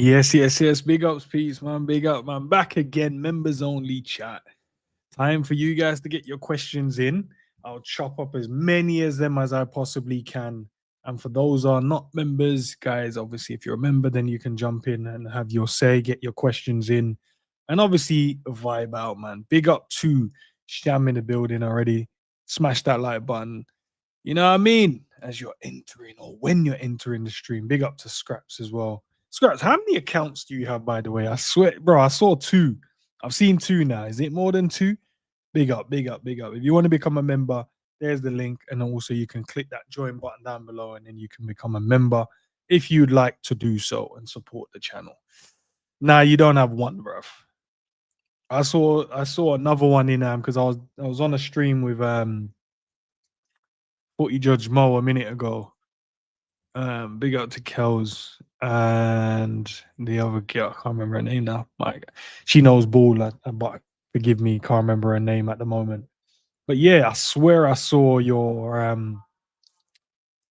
Yes, yes, yes. Big ups, peace, man. Big up, man. Back again, members only chat. Time for you guys to get your questions in. I'll chop up as many as them as I possibly can. And for those who are not members, guys, obviously, if you're a member, then you can jump in and have your say, get your questions in, and obviously vibe out, man. Big up to Sham in the building already. Smash that like button. You know what I mean? As you're entering or when you're entering the stream, big up to Scraps as well. Scraps, how many accounts do you have, by the way? I swear, bro, I saw two. I've seen two now. Is it more than two? Big up, big up, big up. If you want to become a member, there's the link. And also you can click that join button down below and then you can become a member if you'd like to do so and support the channel. Nah, you don't have one, bruv. I saw another one in because I was on a stream with 40 Judge Mo a minute ago. Big up to Kels and the other girl. I can't remember her name now. She knows ball, but forgive me, can't remember her name at the moment. But yeah, I swear I saw your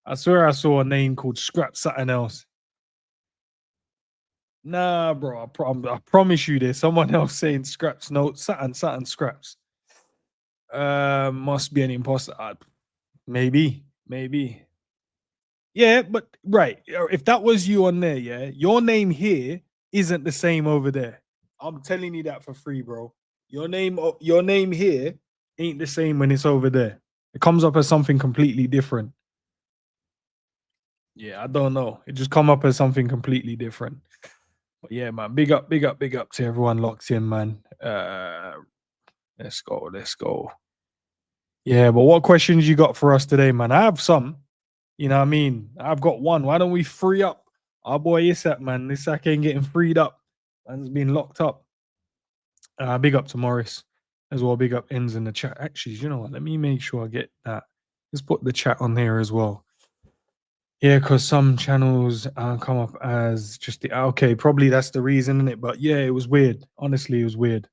I swear I saw a name called Scrap something else. Nah, bro, I promise you there's someone else saying Scraps. No, Saturn Scraps. Must be an imposter. Maybe. Yeah, but right. If that was you on there, yeah, your name here isn't the same over there. I'm telling you that for free, bro. Your name here ain't the same when it's over there. It comes up as something completely different. Yeah, I don't know. It just come up as something completely different. But yeah, man. Big up to everyone locked in, man. Let's go. Yeah, but what questions you got for us today, man? I have some. You know what I mean? I've got one. Why don't we free up our boy Isak, man? Isak ain't getting freed up. Man's been locked up. Big up to Morris as well. Big up ends in the chat. Actually, you know what? Let me make sure I get that. Let's put the chat on there as well. Yeah, because some channels come up as just the okay. Probably that's the reason, isn't it? But yeah, it was weird. Honestly, it was weird.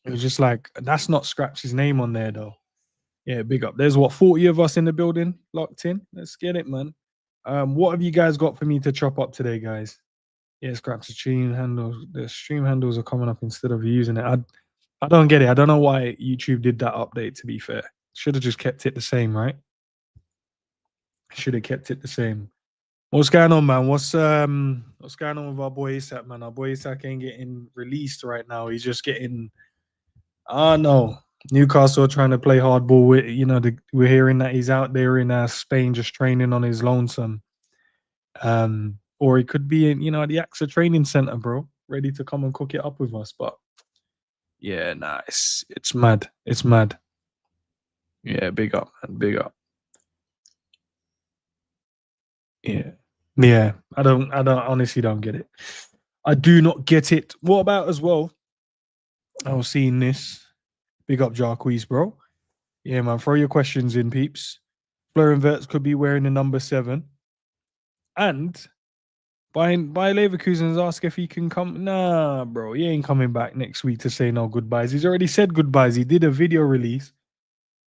It was just like that's not Scraps' name on there though. Yeah, big up. There's 40 of us in the building locked in. Let's get it, man. What have you guys got for me to chop up today, guys? Yeah, Scraps, the stream handles. The stream handles are coming up instead of using it. I don't get it. I don't know why YouTube did that update, to be fair. Should have just kept it the same, right? Should have kept it the same. What's going on, man? What's going on with our boy Isak, man? Our boy Isak ain't getting released right now. He's just getting no. Newcastle are trying to play hardball. We're hearing that he's out there in Spain just training on his lonesome. Or he could be in, the AXA training center, bro, ready to come and cook it up with us. But yeah, nice. It's mad. It's mad. Yeah, big up, man. Big up. Yeah. I honestly don't get it. I do not get it. What about as well? I was seeing this. Big up Jarquez, bro. Yeah, man. Throw your questions in, peeps. Florian Wirtz could be wearing the number 7. And Bayer Leverkusen's ask if he can come. Nah, bro. He ain't coming back next week to say no goodbyes. He's already said goodbyes. He did a video release.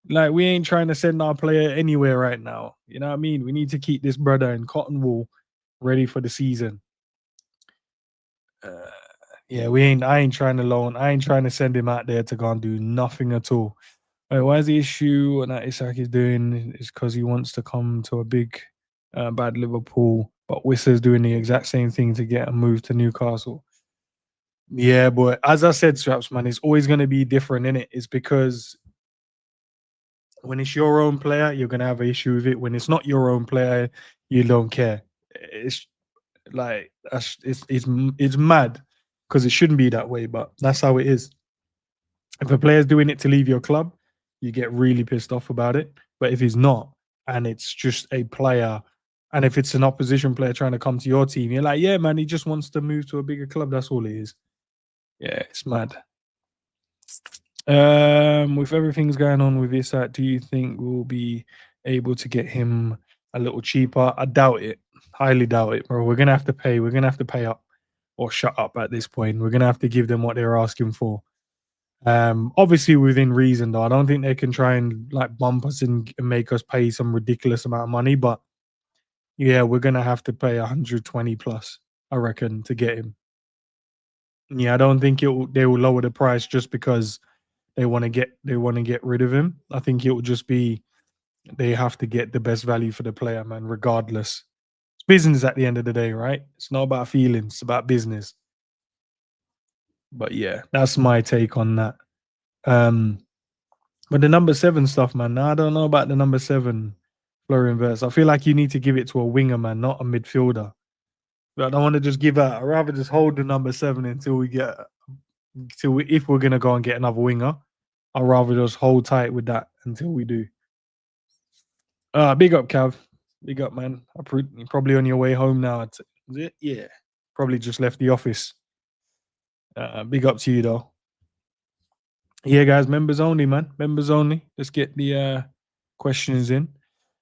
Like, we ain't trying to send our player anywhere right now. You know what I mean? We need to keep this brother in cotton wool ready for the season. Yeah, I ain't trying to loan. I ain't trying to send him out there to go and do nothing at all. Why is the issue that Isak is doing is because he wants to come to a big, bad Liverpool, but Wissa's doing the exact same thing to get a move to Newcastle. Yeah, but as I said, Straps, man, it's always going to be different, innit? It's because when it's your own player, you're going to have an issue with it. When it's not your own player, you don't care. It's like, it's mad because it shouldn't be that way, but that's how it is. If a player's doing it to leave your club, you get really pissed off about it. But if he's not, and it's just a player, and if it's an opposition player trying to come to your team, you're like, yeah, man, he just wants to move to a bigger club. That's all it is. Yeah, it's mad. With everything's going on with Isak, do you think we'll be able to get him a little cheaper? I doubt it. Highly doubt it, bro. We're going to have to pay. We're going to have to pay up or shut up at this point. We're going to have to give them what they're asking for. Obviously within reason, though. I don't think they can try and like bump us and make us pay some ridiculous amount of money. But yeah, we're going to have to pay 120 plus. I reckon, to get him. Yeah, I don't think they will lower the price just because they want to get rid of him. I think it will just be they have to get the best value for the player, man, regardless. It's business at the end of the day, right? It's not about feelings, it's about business. But yeah, that's my take on that. Um, but the number seven stuff, man, I don't know about the number seven Florian Wirtz. I feel like you need to give it to a winger, man, not a midfielder. But I don't want to just give out. I'd rather just hold the number seven until we get if we're gonna go and get another winger. I'd rather just hold tight with that until we do. Big up, Cav. Big up, man. You're probably on your way home now. Is it? Yeah. Probably just left the office. Big up to you though. Yeah, guys, members only, man. Members only. Let's get the questions in.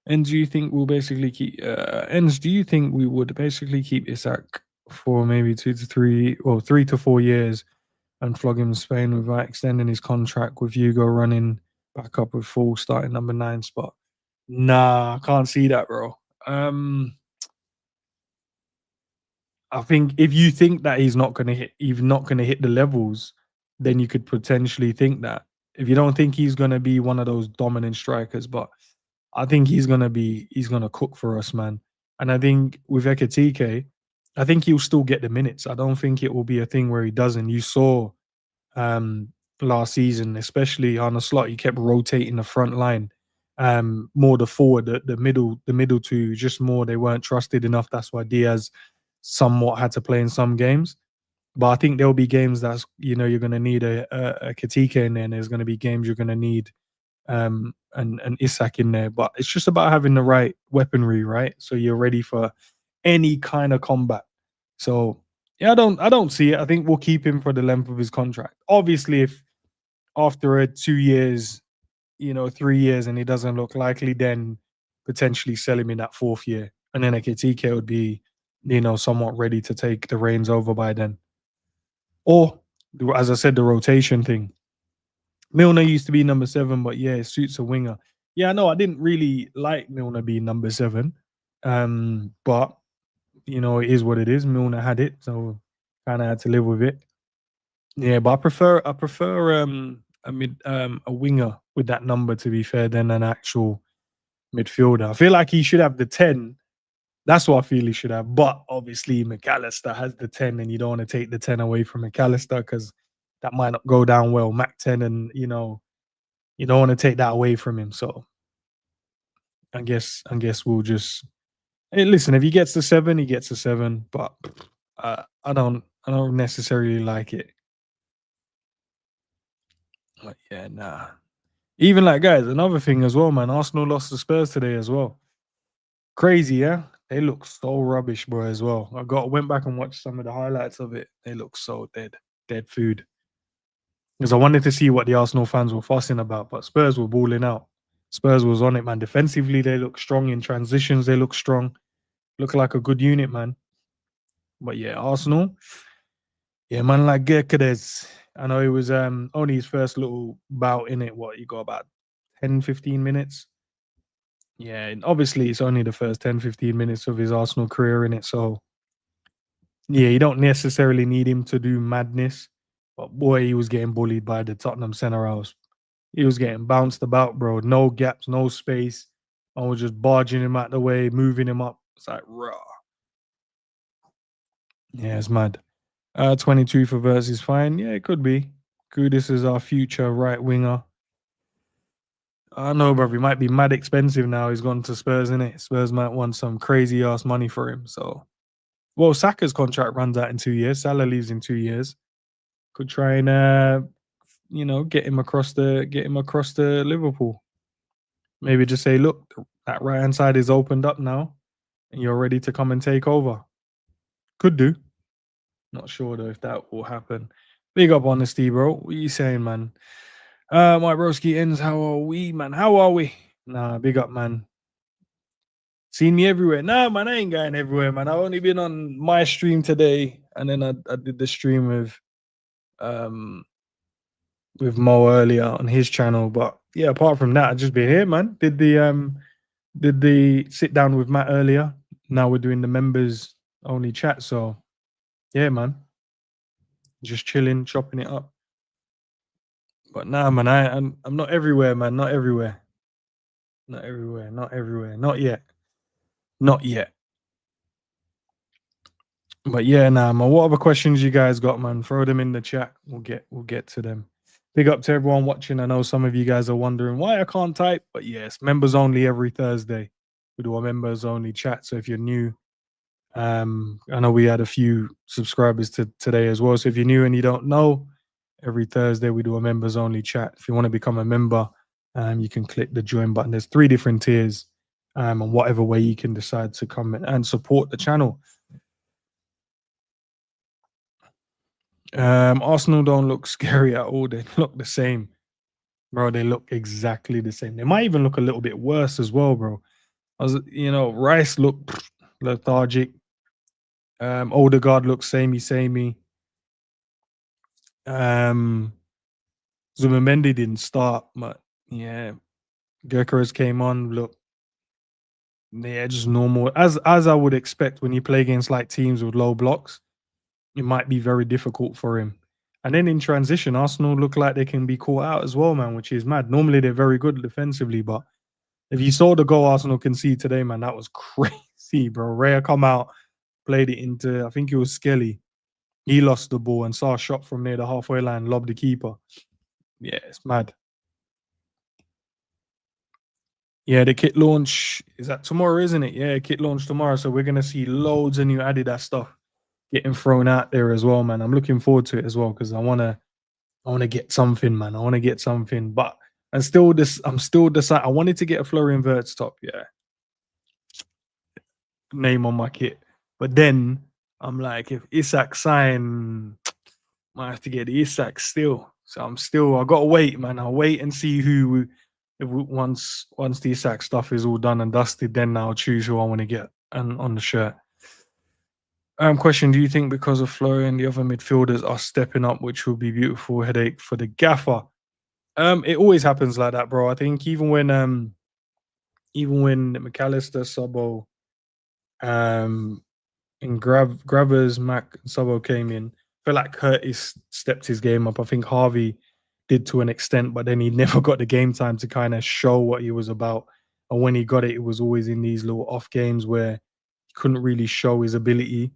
And do you think we'll basically keep Ends, do you think we would basically keep Isak for maybe 3 to 4 years and flog him in Spain without extending his contract with Hugo running back up with full starting number 9 spot? Nah, I can't see that, bro. I think if you think that he's not gonna hit the levels, then you could potentially think that. If you don't think he's gonna be one of those dominant strikers, but I think he's gonna cook for us, man. And I think with Ekatike, I think he'll still get the minutes. I don't think it will be a thing where he doesn't. You saw um last season, especially on the slot, he kept rotating the front line. More the forward, the middle two, just more they weren't trusted enough. That's why Diaz somewhat had to play in some games. But I think there'll be games that's you're gonna need a Katike in there, and there's gonna be games you're gonna need and Isak in there. But it's just about having the right weaponry, right? So you're ready for any kind of combat. So yeah, I don't see it. I think we'll keep him for the length of his contract. Obviously, if after 2 years, 3 years, and he doesn't look likely, then potentially sell him in that fourth year. And then Ekitike would be, somewhat ready to take the reins over by then. Or, as I said, the rotation thing. Milner used to be number 7, but yeah, it suits a winger. Yeah, no, I didn't really like Milner being number 7. But it is what it is. Milner had it, so kind of had to live with it. Yeah, but I prefer a winger with that number, to be fair, than an actual midfielder. I feel like he should have the 10. That's what I feel he should have. But obviously, McAllister has the 10, and you don't want to take the 10 away from McAllister because that might not go down well. Mac 10, and you don't want to take that away from him. So I guess we'll just hey, listen. If he gets the 7, he gets the 7. But I don't necessarily like it. But yeah, nah. Even like guys, another thing as well, man. Arsenal lost to Spurs today as well. Crazy, yeah. They look so rubbish, bro. As well, went back and watched some of the highlights of it. They look so dead food. Because I wanted to see what the Arsenal fans were fussing about, but Spurs were balling out. Spurs was on it, man. Defensively, they look strong. In transitions, they look strong. Look like a good unit, man. But yeah, Arsenal, yeah, man, like Gyökeres. I know it was only his first little bout in it. What, you got about 10, 15 minutes? Yeah, and obviously it's only the first 10, 15 minutes of his Arsenal career in it. So yeah, you don't necessarily need him to do madness. But boy, he was getting bullied by the Tottenham centre halves. He was getting bounced about, bro. No gaps, no space. I was just barging him out the way, moving him up. It's like raw. Yeah, it's mad. 22 for Verts is fine. Yeah, it could be. Kudus is our future right winger. I know, bro. He might be mad expensive now. He's gone to Spurs, innit? Spurs might want some crazy ass money for him. So, well, Saka's contract runs out in 2 years. Salah leaves in 2 years. Could try and get him across the Liverpool. Maybe just say, look, that right hand side is opened up now, and you're ready to come and take over. Could do. Not sure though if that will happen. Big up honesty, bro. What are you saying, man? My broski ends. How are we, man? How are we? Nah, big up, man. Seen me everywhere. Nah, man, I ain't going everywhere, man. I've only been on my stream today, and then I did the stream with Mo earlier on his channel. But yeah, apart from that, I just been here, man. Did the sit down with Matt earlier. Now we're doing the members only chat. So Yeah, man. Just chilling, chopping it up. But nah, man, I'm not everywhere, man. Not everywhere. Not everywhere. Not everywhere. Not yet. Not yet. But yeah, nah, man. What other questions you guys got, man? Throw them in the chat. We'll get to them. Big up to everyone watching. I know some of you guys are wondering why I can't type, but yes, members only every Thursday. We do a members only chat. So if you're new, I know we had a few subscribers to today as well. So if you're new and you don't know, every Thursday we do a members only chat. If you want to become a member, you can click the join button. There's 3 different tiers, and whatever way you can decide to come and support the channel. Arsenal don't look scary at all. They look the same, bro. They look exactly the same. They might even look a little bit worse as well, bro. Rice looked lethargic. Odegaard looks samey. Um, Zubimendi didn't start, but yeah, Gyökeres came on. Look, yeah, just normal as I would expect when you play against like teams with low blocks. It might be very difficult for him. And then in transition, Arsenal look like they can be caught out as well, man, which is mad. Normally they're very good defensively, but if you saw the goal Arsenal conceded today, man, that was crazy, bro. Raya come out, played it into, I think it was Skelly. He lost the ball and saw a shot from near the halfway line, lobbed the keeper. Yeah, it's mad. Yeah, the kit launch is that tomorrow, isn't it? Yeah, kit launch tomorrow. So we're gonna see loads of new Adidas stuff getting thrown out there as well, man. I'm looking forward to it as well because I wanna get something, man. I wanna get something, but I'm still deciding. I wanted to get a Florian Wirtz top, yeah, name on my kit. But then I'm like, if Isak sign, might have to get the Isak still. So I gotta wait, man. I'll wait and see who once the Isak stuff is all done and dusted, then I'll choose who I want to get and on the shirt. Question: do you think because of Florian, the other midfielders are stepping up, which will be beautiful headache for the gaffer? It always happens like that, bro. I think even when McAllister, Sobbo, um, and Grabbers, Mac, and Sobbo came in, I feel like Curtis stepped his game up. I think Harvey did to an extent, but then he never got the game time to kind of show what he was about. And when he got it, it was always in these little off games where he couldn't really show his ability.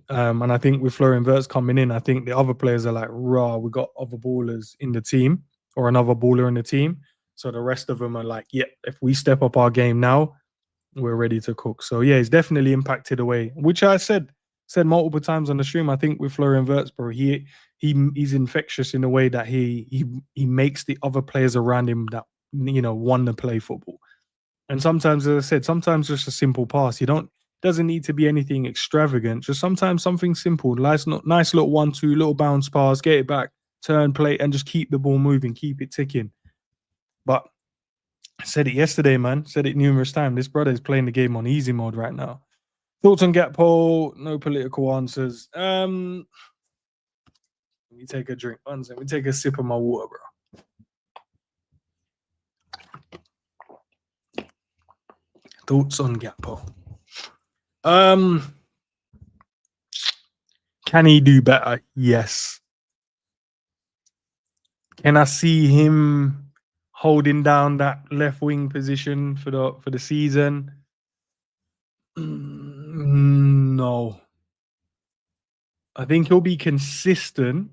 And I think with Florian Wirtz coming in, I think the other players are like, raw, we got other ballers in the team or another baller in the team. So the rest of them are like, yeah, if we step up our game now, we're ready to cook. So yeah, it's definitely impacted away, which I said multiple times on the stream. I think with Florian Wirtz, bro, he's infectious in a way that he makes the other players around him that want to play football. And sometimes, as I said, sometimes just a simple pass. You don't doesn't need to be anything extravagant. Just sometimes something simple, nice little 1-2, little bounce pass, get it back, turn, play, and just keep the ball moving, keep it ticking. But I said it yesterday, man. Said it numerous times. This brother is playing the game on easy mode right now. Thoughts on Gakpo? No political answers. Let me take a drink. Let me take a sip of my water, bro. Thoughts on Gakpo? Can he do better? Yes. Can I see him holding down that left wing position for the season? No. I think he'll be consistent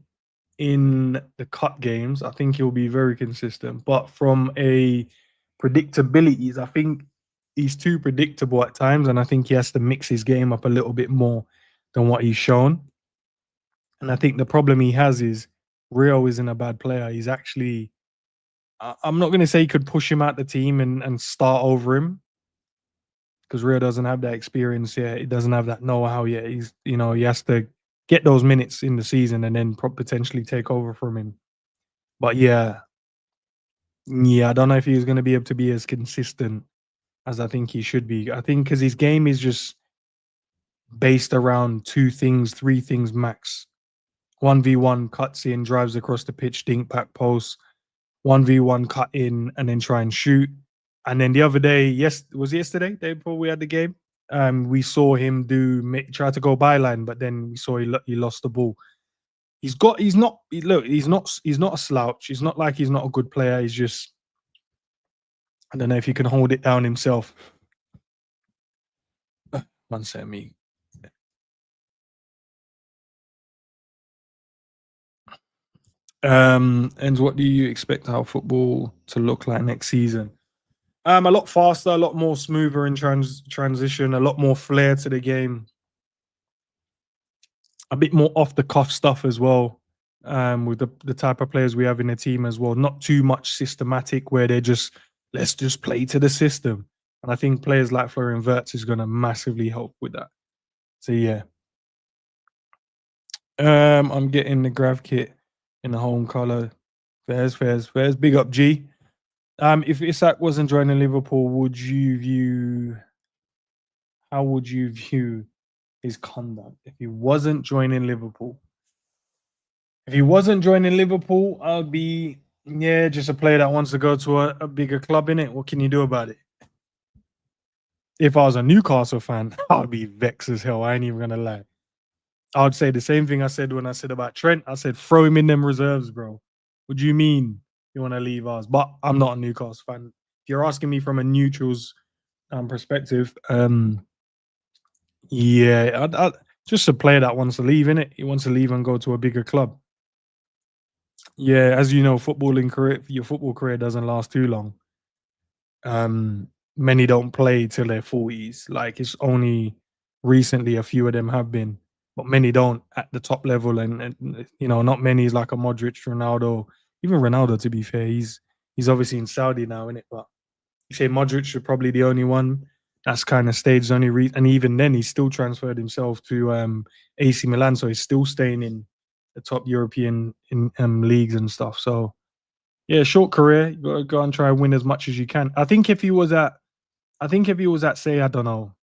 in the cut games. I think he'll be very consistent. But from a predictability, I think he's too predictable at times, and I think he has to mix his game up a little bit more than what he's shown. And I think the problem he has is Rio isn't a bad player. He's actually I'm not going to say he could push him out the team and start over him because Rio doesn't have that experience yet. He doesn't have that know-how yet. He has to get those minutes in the season and then potentially take over from him. But yeah, I don't know if he's going to be able to be as consistent as I think he should be. I think because his game is just based around 2 things, 3 things max. 1v1 cuts in, drives across the pitch, dink back post. 1v1 cut in and then try and shoot. And then the other day, was it yesterday? Day before we had the game. We saw him try to go byline, but then we saw he lost the ball. He's not a slouch. He's not like he's not a good player. He's just, I don't know if he can hold it down himself. One second, me. And what do you expect our football to look like next season? A lot faster, a lot more smoother in transition, a lot more flair to the game, a bit more off the cuff stuff as well. With the type of players we have in the team as well, not too much systematic where they're just let's just play to the system. And I think players like Florian Wirtz is going to massively help with that. So yeah, I'm getting the Grav kit in the home color. Fairs. Big up G. If Isak wasn't joining Liverpool, how would you view his conduct if he wasn't joining Liverpool? If he wasn't joining Liverpool, I'd be just a player that wants to go to a bigger club in it. What can you do about it? If I was a Newcastle fan, I'd be vexed as hell. I ain't even gonna lie. I would say the same thing I said when I said about Trent. I said, throw him in them reserves, bro. What do you mean you want to leave us? But I'm not a Newcastle fan. If you're asking me from a neutral's perspective, just a player that wants to leave, innit? He wants to leave and go to a bigger club. Yeah, as you know, your football career doesn't last too long. Many don't play till their 40s. Like, it's only recently a few of them have been, but many don't at the top level. And not many is like a Modric, Ronaldo, even Ronaldo. To be fair, he's obviously in Saudi now, innit? But you say Modric is probably the only one that's kind of staged and even then he's still transferred himself to AC Milan, so he's still staying in the top European leagues and stuff. So yeah, short career. You gotta go and try and win as much as you can. I think if he was at, say, I don't know,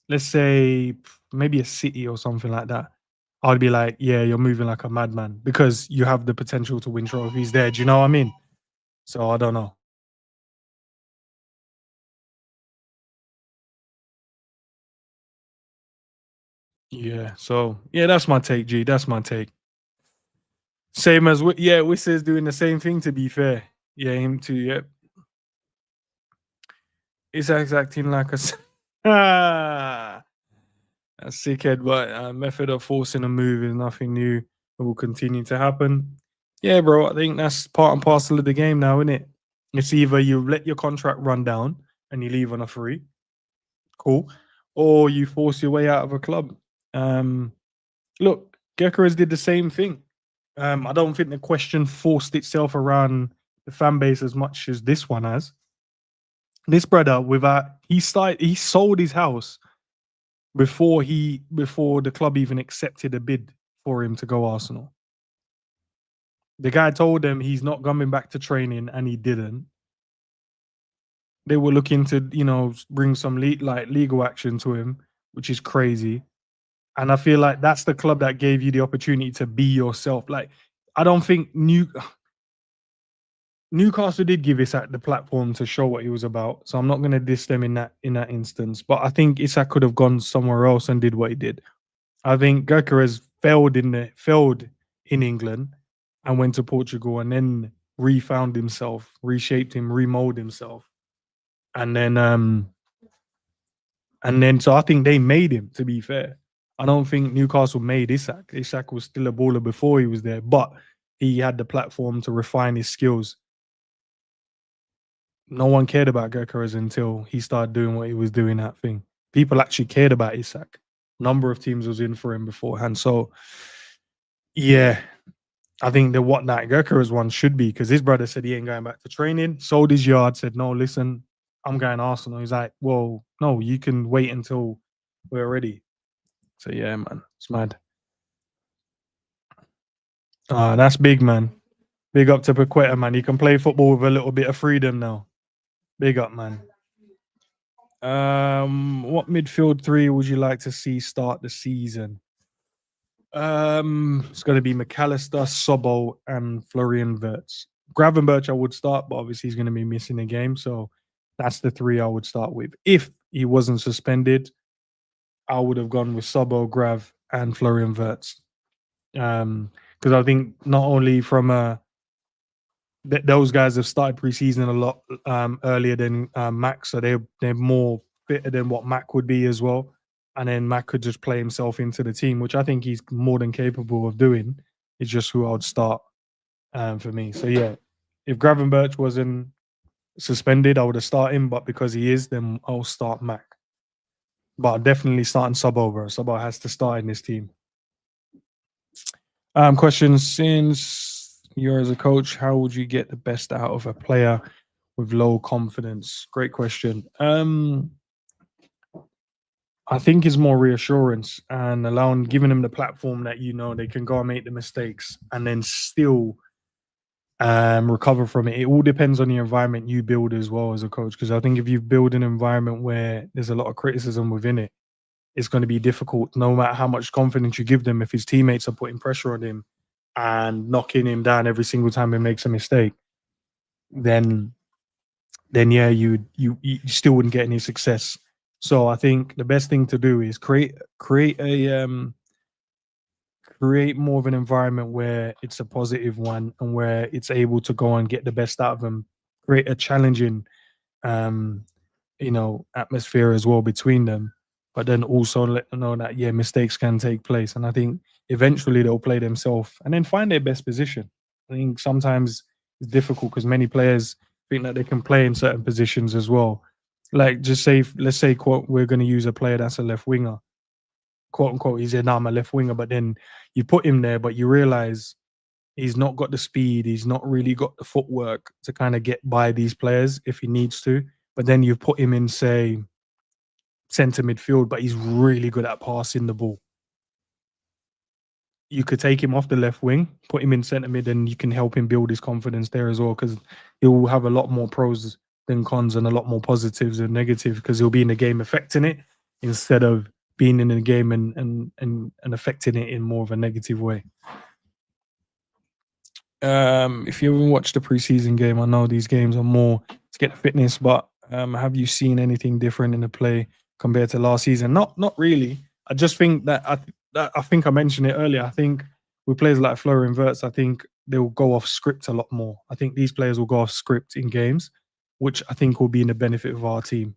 let's say maybe a City or something like that, I'd be like, yeah, you're moving like a madman because you have the potential to win trophies there. Do you know what I mean? So I don't know. Yeah. So yeah, that's my take, G. That's my take. Same as Wissa's doing the same thing. To be fair, yeah, him too. Yep. Isak's acting like a a sickhead, but method of forcing a move is nothing new. It will continue to happen. Yeah, bro. I think that's part and parcel of the game now, isn't it? It's either you let your contract run down and you leave on a free, cool, or you force your way out of a club. Look, Gyökeres did the same thing. I don't think the question forced itself around the fan base as much as this one has. This brother, he sold his house before the club even accepted a bid for him to go Arsenal. The guy told them he's not coming back to training, and he didn't. They were looking to, bring some legal action to him, which is crazy. And I feel like that's the club that gave you the opportunity to be yourself. Like, I don't think Newcastle did give Isak the platform to show what he was about. So I'm not going to diss them in that instance. But I think Isak could have gone somewhere else and did what he did. I think Gyökeres failed in England and went to Portugal and then refound himself, reshaped him, remolded himself. And then so I think they made him, to be fair. I don't think Newcastle made Isak. Isak was still a baller before he was there, but he had the platform to refine his skills. No one cared about Gyökeres until he started doing what he was doing, that thing. People actually cared about Isak. Number of teams was in for him beforehand. So, yeah, I think what that Gyökeres one should be, because his brother said he ain't going back to training, sold his yard, said, no, listen, I'm going to Arsenal. He's like, well, no, you can wait until we're ready. So, yeah, man, it's mad. That's big, man. Big up to Paqueta, man. He can play football with a little bit of freedom now. Big up, man. What midfield three would you like to see start the season? It's going to be McAllister, Sobol, and Florian Wirtz. Gravenberch I would start, but obviously he's going to be missing a game, so that's the three I would start with if he wasn't suspended, I would have gone with Sabo, Grav, and Florian Wirtz. Because I think not only from those guys have started preseason a lot earlier than Mac, so they're more fitter than what Mac would be as well. And then Mac could just play himself into the team, which I think he's more than capable of doing. It's just who I would start for me. So yeah, if Gravenberch wasn't suspended, I would have started him, but because he is, then I'll start Mac. But I'm definitely starting Sabo, bro. Sabo has to start in this team. Question: since you're as a coach, how would you get the best out of a player with low confidence? Great question. I think it's more reassurance and giving them the platform that they can go and make the mistakes and then still recover from it. It all depends on the environment you build as well as a coach. Because I think if you build an environment where there's a lot of criticism within it, it's going to be difficult no matter how much confidence you give them. If his teammates are putting pressure on him and knocking him down every single time he makes a mistake, then yeah, you still wouldn't get any success. So I think the best thing to do is create more of an environment where it's a positive one and where it's able to go and get the best out of them. Create a challenging, um, atmosphere as well between them. But then also let them know that mistakes can take place, and I think eventually they'll play themselves and then find their best position. I think sometimes it's difficult because many players think that they can play in certain positions as well. Like just say, let's say, quote, we're going to use a player that's a left winger, quote unquote. He said, "No, I'm a left winger," but then you put him there, but you realize he's not got the speed, he's not really got the footwork to kind of get by these players if he needs to. But then you put him in, say, centre midfield, but he's really good at passing the ball. You could take him off the left wing, put him in centre mid, and you can help him build his confidence there as well, because he'll have a lot more pros than cons and a lot more positives than negatives, because he'll be in the game affecting it instead of being in the game and affecting it in more of a negative way. If you haven't watched the preseason game, I know these games are more to get the fitness, but have you seen anything different in the play compared to last season? Not really. I just think that I think I mentioned it earlier. I think with players like Florian Wirtz, I think they'll go off script a lot more. I think these players will go off script in games, which I think will be in the benefit of our team.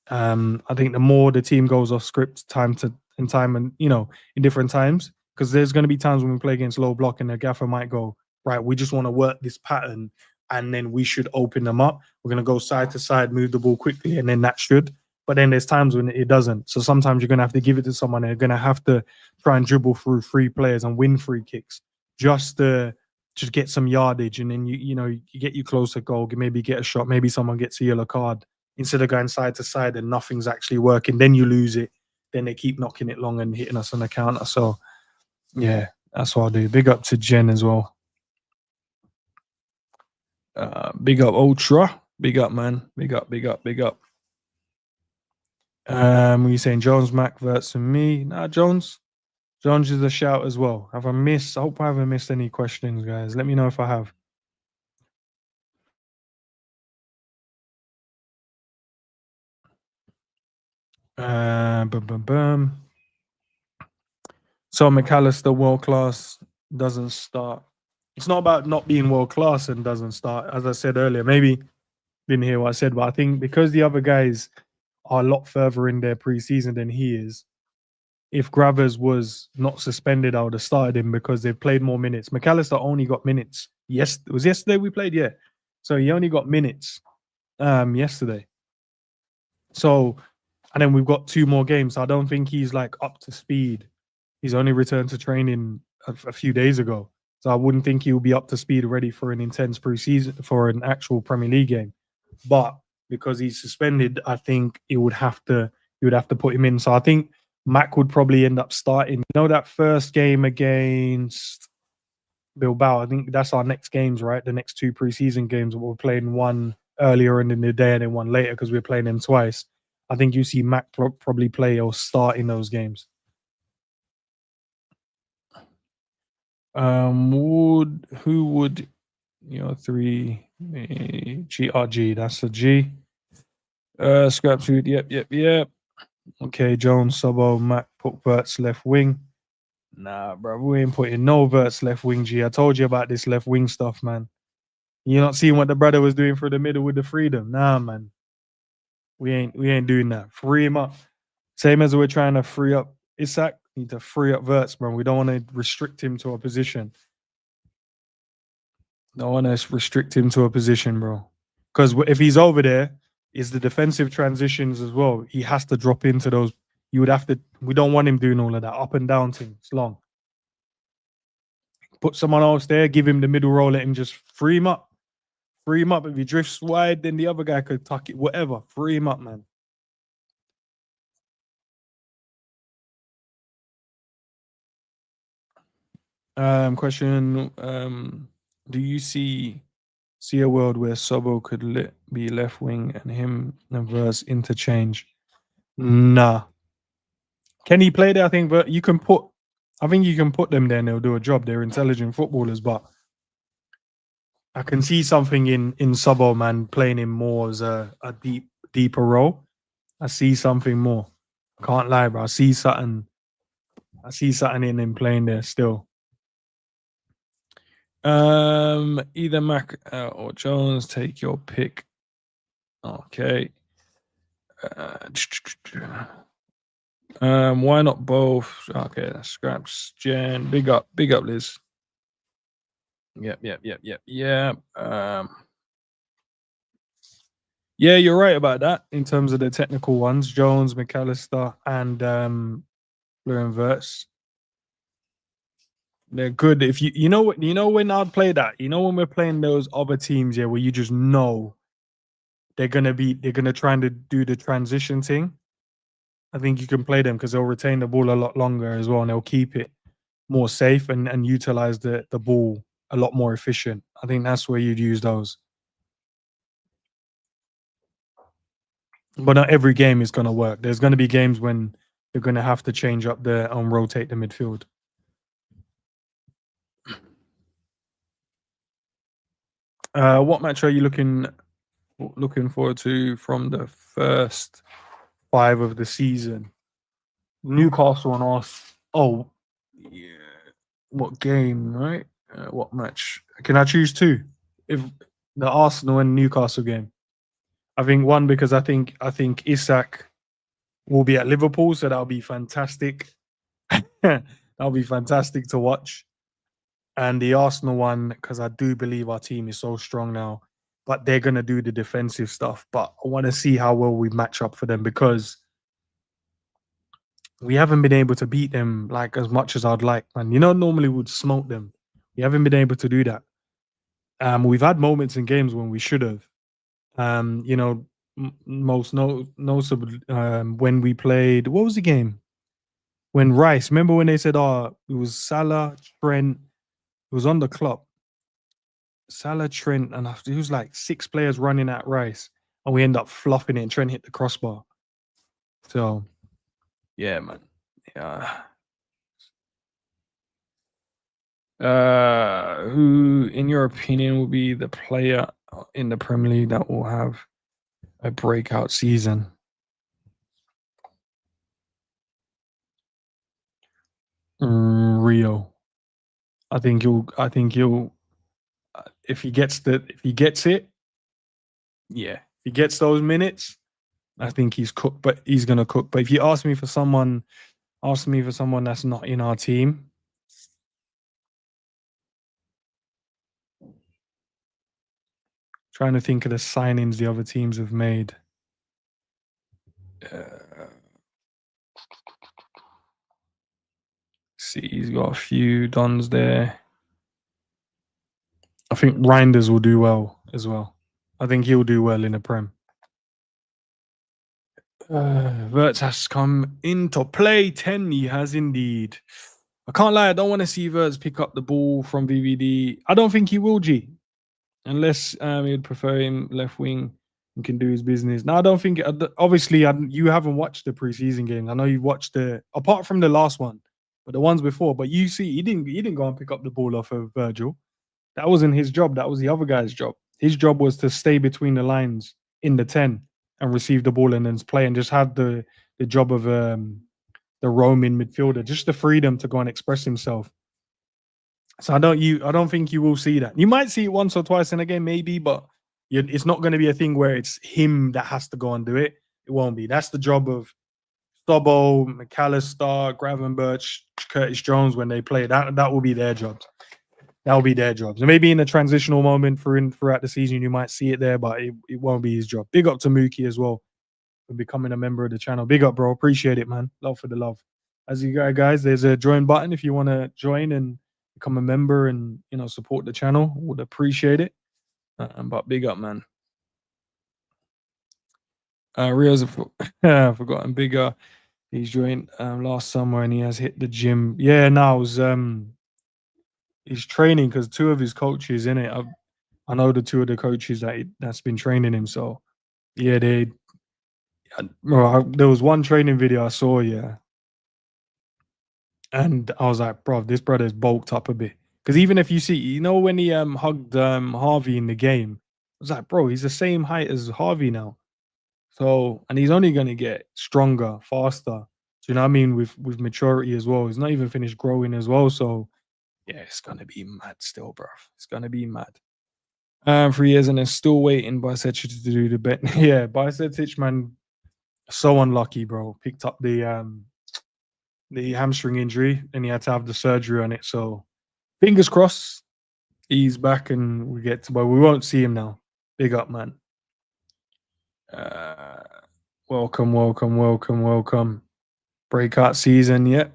I think the more the team goes off script time and in different times, because there's going to be times when we play against low block and the gaffer might go, right, we just want to work this pattern and then we should open them up. We're going to go side to side, move the ball quickly, and then that should. But then there's times when it doesn't. So sometimes you're going to have to give it to someone and you're going to have to try and dribble through three players and win free kicks just to get some yardage. And then you get you closer goal, maybe get a shot, maybe someone gets a yellow card instead of going side to side and nothing's actually working. Then you lose it. Then they keep knocking it long and hitting us on the counter. So yeah, that's what I'll do. Big up to Jen as well. Big up Ultra. Big up, man. Big up, big up, big up. Were you saying Jones, Mac, Verts, and me? Nah, Jones. Jones is a shout as well. I hope I haven't missed any questions, guys. Let me know if I have. Boom, boom, boom. So McAllister, world class, doesn't start. It's not about not being world class and doesn't start. As I said earlier, maybe didn't hear what I said, but I think because the other guys are a lot further in their preseason than he is, if Gravers was not suspended, I would have started him because they've played more minutes. McAllister only got minutes. Yes, it was yesterday we played, yeah. So he only got minutes yesterday. So, and then we've got 2 more games. So I don't think he's like up to speed. He's only returned to training a few days ago. So I wouldn't think he'll be up to speed ready for an intense preseason, for an actual Premier League game. But because he's suspended, I think you would have to put him in. So I think Mac would probably end up starting. That first game against Bilbao, I think that's our next games, right? The next 2 preseason games. We're playing one earlier in the day and then one later because we're playing them twice. I think you see Mac probably play or start in those games. Who would 3 GRG? That's a G. Scrap food. Yep. Okay, Jones, Subbo, Mac, put Verts left wing. Nah, bro, we ain't putting no Verts left wing. G, I told you about this left wing stuff, man. You not seeing what the brother was doing for the middle with the freedom? Nah, man. We ain't doing that. Free him up. Same as we're trying to free up Isak. Need to free up Verts, bro. We don't want to restrict him to a position. Don't want to restrict him to a position, bro. Because if he's over there, is the defensive transitions as well. He has to drop into those. You would have to. We don't want him doing all of that up and down thing. It's long. Put someone else there. Give him the middle role. Let him just free him up. Free him up. If he drifts wide, then the other guy could tuck it. Whatever. Free him up, man. Question. Do you see a world where Sobo could be left wing and him and Verse interchange? Nah. Can he play there? I think, but you can put. I think you can put them there and they'll do a job. They're intelligent footballers, but I can see something in Sobo, man, playing him more as a deeper role. I see something more. Can't lie, bro. I see something in him playing there still. Either Mac or Jones, take your pick. Okay. Why not both? Okay, scraps. Jen, big up, Liz. Yep. Yeah, you're right about that in terms of the technical ones. Jones, McAllister, and Florian Wirtz. They're good. If you know when I'd play that, when we're playing those other teams, yeah, where you just know they're gonna try and do the transition thing. I think you can play them because they'll retain the ball a lot longer as well, and they'll keep it more safe and utilize the ball a lot more efficient. I think that's where you'd use those. But not every game is going to work. There's going to be games when you're going to have to change up and rotate the midfield. What match are you looking forward to from the first 5 of the season? Newcastle and us. Oh, yeah. What game, right? What match? Can I choose 2? If the Arsenal and Newcastle game. I think 1 because I think Isak will be at Liverpool, so that'll be fantastic. That'll be fantastic to watch. And the Arsenal one, because I do believe our team is so strong now, but they're going to do the defensive stuff. But I want to see how well we match up for them because we haven't been able to beat them like as much as I'd like. And normally we'd smoke them. We haven't been able to do that. We've had moments in games when we should have. Most noticeable when we played. What was the game? When Rice. Remember when they said, "Oh, it was Salah, Trent." It was on the clock. Salah, Trent, and it was like 6 players running at Rice, and we end up fluffing it. And Trent hit the crossbar. So, yeah, man. Yeah. Who, in your opinion, will be the player in the Premier League that will have a breakout season? Rio. I think he'll. If he gets it, yeah. If he gets those minutes, I think he's cooked. But he's gonna cook. But if you ask me for someone that's not in our team. Trying to think of the signings the other teams have made. See, he's got a few dons there. I think Reinders will do well as well. I think he'll do well in the Prem. Wirtz has come into play. 10, he has indeed. I can't lie, I don't want to see Wirtz pick up the ball from VVD. I don't think he will, G. Unless he'd prefer him left wing and can do his business. Now, I don't think, obviously, you haven't watched the preseason games. I know you watched apart from the last one, but the ones before. But you see, he didn't go and pick up the ball off of Virgil. That wasn't his job. That was the other guy's job. His job was to stay between the lines in the 10 and receive the ball and then play and just have the job of the roaming midfielder, just the freedom to go and express himself. So I don't think you will see that. You might see it once or twice in a game, maybe, but it's not going to be a thing where it's him that has to go and do it. It won't be. That's the job of Stobo, McAllister, Gravenberch, Curtis Jones when they play. That will be their jobs. That will be their jobs. And maybe in a transitional moment throughout the season, you might see it there, but it won't be his job. Big up to Mookie as well for becoming a member of the channel. Big up, bro. Appreciate it, man. Love for the love. As you guys, there's a join button if you want to join and become a member and support the channel. Would appreciate it. But big up, man. Rio's forgotten bigger. He's joined last summer and he has hit the gym. Yeah, now was he's training because two of his coaches in it. I know the two of the coaches that's been training him. So yeah, there was one training video I saw, yeah, and I was like, bro, this brother's bulked up a bit. Because even if you see, when he hugged Harvey in the game, I was like, bro, he's the same height as Harvey now. So, and he's only gonna get stronger, faster. Do you know what I mean? With maturity as well. He's not even finished growing as well. So yeah, it's gonna be mad still, bro. It's gonna be mad. 3 years and they're still waiting Bajcetic to do the bet. Yeah, Bajcetic, man, so unlucky, bro. Picked up the hamstring injury and he had to have the surgery on it. So fingers crossed he's back and we get to, but we won't see him now. Big up, man. Welcome. Breakout season, yeah.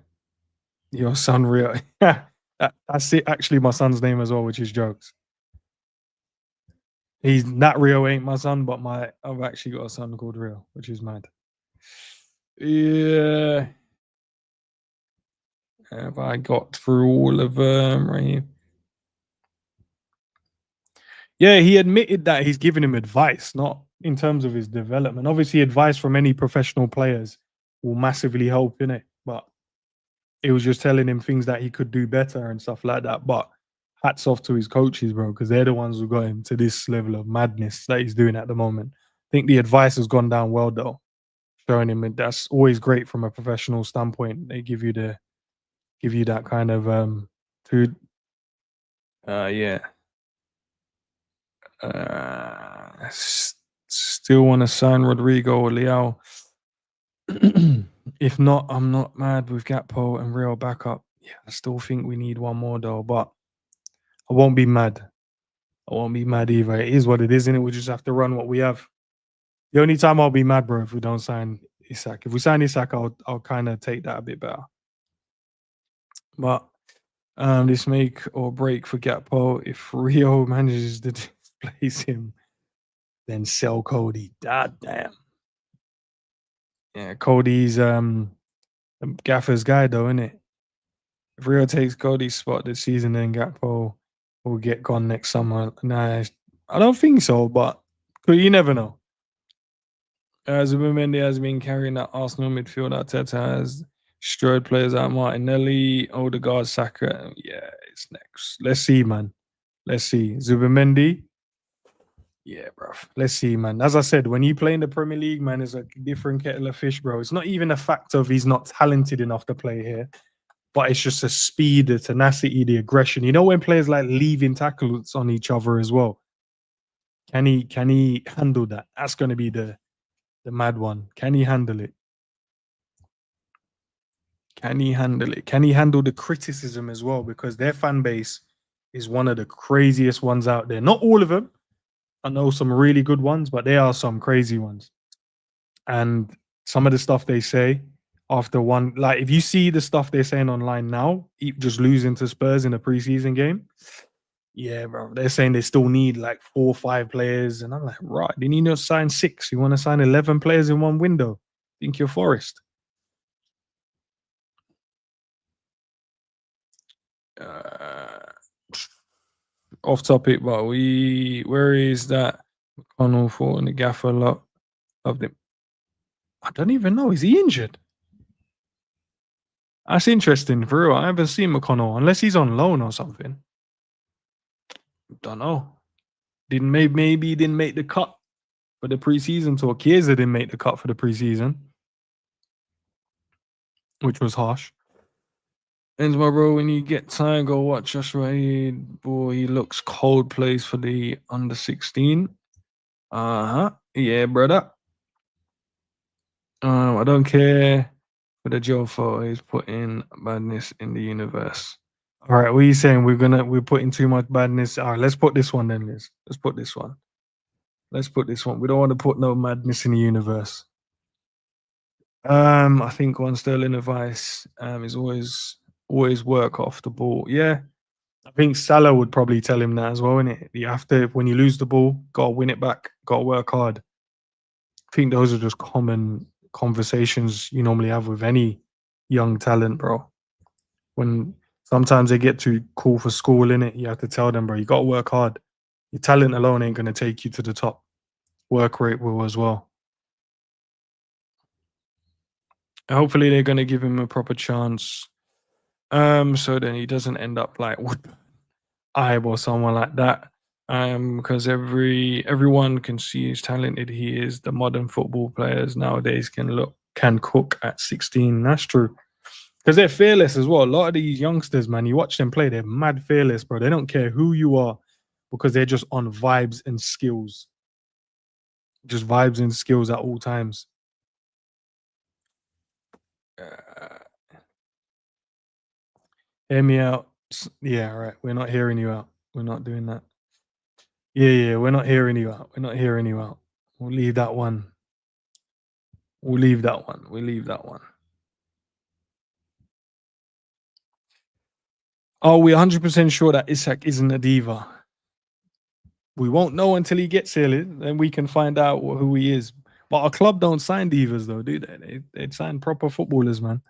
Your son Rio. That's it. Actually, my son's name as well, which is jokes. He's that Rio ain't my son, but I've actually got a son called Rio, which is mad. Yeah. Have I got through all of them right here? Yeah, he admitted that he's giving him advice, not in terms of his development. Obviously, advice from any professional players will massively help in it, but it was just telling him things that he could do better and stuff like that. But hats off to his coaches, bro, because they're the ones who got him to this level of madness that he's doing at the moment. I think the advice has gone down well, though, showing him, and that's always great from a professional standpoint. They give you that kind of food. Yeah. Still want to sign Rodrigo or Leao. If not, I'm not mad with Gakpo and Real backup. Yeah, I still think we need one more though, but I won't be mad. I won't be mad either. It is what it is, isn't it? We just have to run what we have. The only time I'll be mad, bro, if we don't sign Isak. If we sign Isak, I'll kind of take that a bit better. But this make or break for Gakpo. If Rio manages to displace him, then sell Cody. God damn. Yeah, Cody's Gaffer's guy though, isn't it? If Rio takes Cody's spot this season, then Gakpo will get gone next summer. Nah, I don't think so, but you never know. Zubimendi has been carrying that Arsenal midfield. Arteta has destroyed players like Martinelli, Odegaard, Saka. Yeah, it's next. Let's see, man. Let's see. Zubimendi. Yeah, bro. Let's see, man. As I said, when you play in the Premier League, man, it's a different kettle of fish, bro. It's not even a fact of he's not talented enough to play here, but it's just the speed, the tenacity, the aggression. You know, when players like leaving tackles on each other as well. Can he handle that? That's going to be the mad one. Can he handle it? Can he handle it? Can he handle the criticism as well? Because their fan base is one of the craziest ones out there. Not all of them. I know some really good ones, but there are some crazy ones. And some of the stuff they say after one, like if you see the stuff they're saying online now, just losing to Spurs in a preseason game, yeah, bro, they're saying they still need like 4 or 5 players. And I'm like, right, they need to sign 6. You want to sign 11 players in one window? Think you're Forest. Off topic, but where is that McConnell for and the gaffer lot of them? I don't even know. Is he injured? That's interesting for real. I haven't seen McConnell unless he's on loan or something. Don't know. Maybe he didn't make the cut for the preseason tour. Chiesa didn't make the cut for the preseason, which was harsh. And my bro, when you get time, go watch Joshua. Boy, he looks cold. Plays for the under 16. Yeah, brother. I don't care for the Joe photo. He's putting madness in the universe. All right, what are you saying? We're putting too much badness. All right, let's put this one then, Liz. Let's put this one. Let's put this one. We don't want to put no madness in the universe. I think one sterling advice is always work off the ball. Yeah, I think Salah would probably tell him that as well, innit? You have to, when you lose the ball, gotta win it back, gotta work hard. I think those are just common conversations you normally have with any young talent, bro. When sometimes they get too cool for school, innit? You have to tell them, bro, you gotta work hard. Your talent alone ain't gonna take you to the top. Work rate will as well. Hopefully they're gonna give him a proper chance. So then he doesn't end up like Ibe or someone like that. Because everyone can see how talented he is. The modern football players nowadays can cook at 16. That's true. Because they're fearless as well. A lot of these youngsters, man, you watch them play, they're mad fearless, bro. They don't care who you are because they're just on vibes and skills. Just vibes and skills at all times. Uh, Hear me out. Yeah, right. We're not hearing you out. We're not doing that. Yeah, we're not hearing you out. We're not hearing you out. We'll leave that one. We'll leave that one. We'll leave that one. Are we 100% sure that Isak isn't a diva? We won't know until he gets here, then we can find out who he is. But our club don't sign divas, though, do they? They sign proper footballers, man.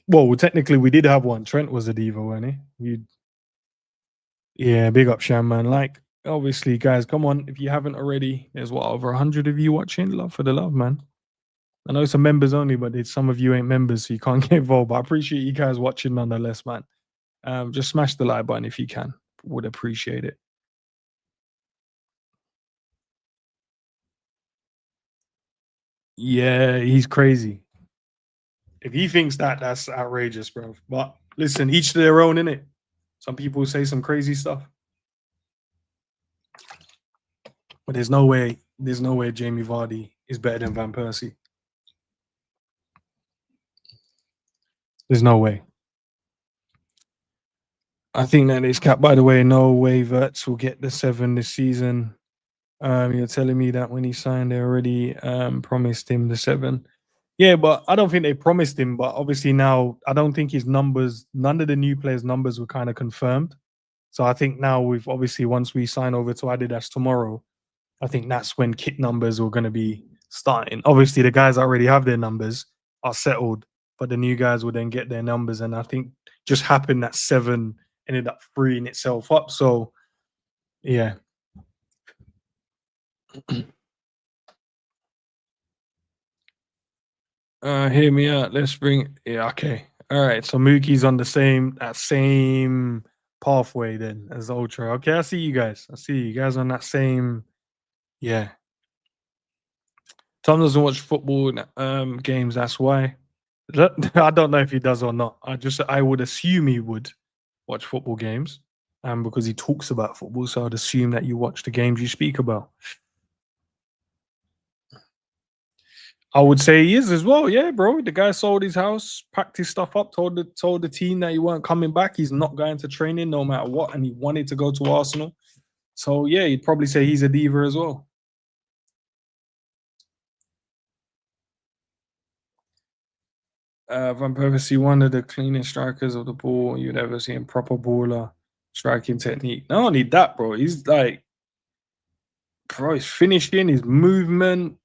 Well, technically, we did have one. Trent was a diva, wasn't he? Yeah, big up Sham, man. Like, obviously, guys, come on. If you haven't already, there's what, over 100 of you watching? Love for the love, man. I know some members only, but some of you ain't members, so you can't get involved. But I appreciate you guys watching nonetheless, man. Just smash the like button if you can. Would appreciate it. Yeah, he's crazy. If he thinks that, that's outrageous, bro. But listen, each to their own, innit? Some people say some crazy stuff. But there's no way Jamie Vardy is better than Van Persie. There's no way. I think that is cap. By the way, no way Verts will get the 7 this season. You're telling me that when he signed, they already promised him the 7. Yeah, but I don't think they promised him. But obviously now, I don't think his numbers, none of the new players' numbers were kind of confirmed. So I think now once we sign over to Adidas tomorrow, I think that's when kit numbers are going to be starting. Obviously, the guys that already have their numbers are settled, but the new guys will then get their numbers. And I think just happened that 7 ended up freeing itself up. So, yeah. Hear me out. Let's bring. Yeah, okay. All right. So Mookie's on that same pathway then as Ultra. Okay, I see you guys. I see you guys on that same. Yeah. Tom doesn't watch football games. That's why. I don't know if he does or not. I would assume he would watch football games, because he talks about football. So I'd assume that you watch the games you speak about. I would say he is as well. Yeah, bro. The guy sold his house, packed his stuff up, told the team that he weren't coming back. He's not going to training no matter what, and he wanted to go to Arsenal. So yeah, you'd probably say he's a diva as well. Van Persie, one of the cleanest strikers of the ball you'd ever see, proper baller, striking technique. Not only that, bro, he's like, bro, his finishing, his movement,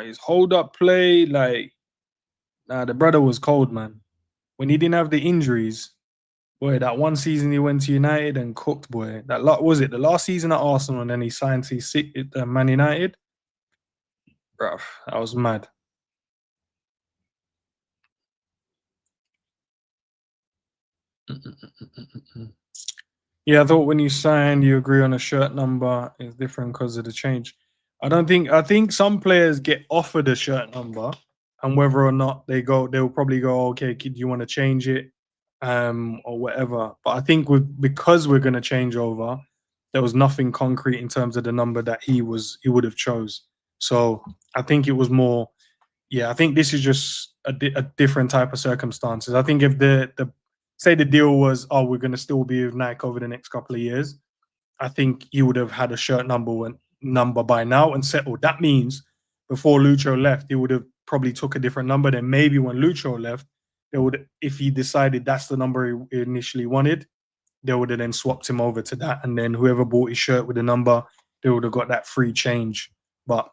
his hold up play, like, nah, the brother was cold, man. When he didn't have the injuries, boy, that one season he went to United and cooked, boy. Was it the last season at Arsenal, and then he signed to Man United? Bruh, that was mad. Yeah, I thought when you signed, you agree on a shirt number is different because of the change. I think some players get offered a shirt number, and whether or not they'll probably go, okay, do you want to change it, or whatever. But I think because we're gonna change over, there was nothing concrete in terms of the number that he would have chose. So I think it was more, yeah. I think this is just a different type of circumstances. I think if the say the deal was, oh, we're gonna still be with Nike over the next couple of years, I think he would have had a shirt number by now and settled. That means before Lucho left, he would have probably took a different number. Then maybe when Lucho left, they would, if he decided that's the number he initially wanted, they would have then swapped him over to that. And then whoever bought his shirt with the number, they would have got that free change. But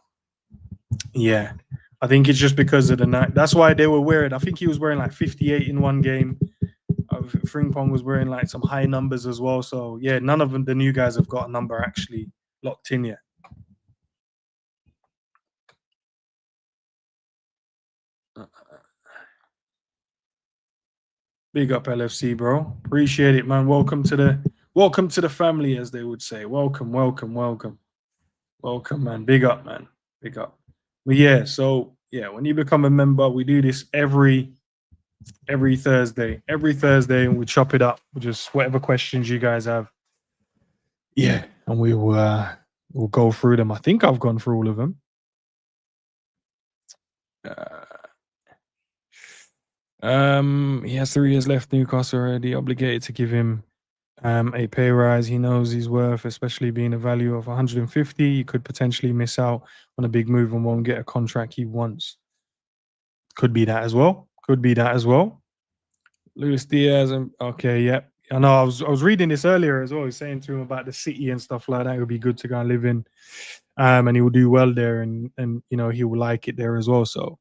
yeah, I think it's just because of the night. That's why they were wearing. I think he was wearing like 58 in one game. Frimpong was wearing like some high numbers as well. So yeah, none of them, the new guys have got a number actually locked in yet. Big up LFC, bro. Appreciate it, man. Welcome to the family, as they would say. Welcome, man. Big up, man. Big up. But yeah, so yeah, when you become a member, we do this every Thursday. Every Thursday, and we chop it up with just whatever questions you guys have. Yeah, and we'll go through them. I think I've gone through all of them. He has 3 years left. Newcastle already obligated to give him a pay rise. He knows he's worth, especially being a value of 150. He could potentially miss out on a big move and won't get a contract he wants. Could be that as well. Luis Díaz. Okay, yeah. I know. I was reading this earlier as well. He's saying to him about the city and stuff like that. It would be good to go and live in, and he will do well there, and you know he will like it there as well. So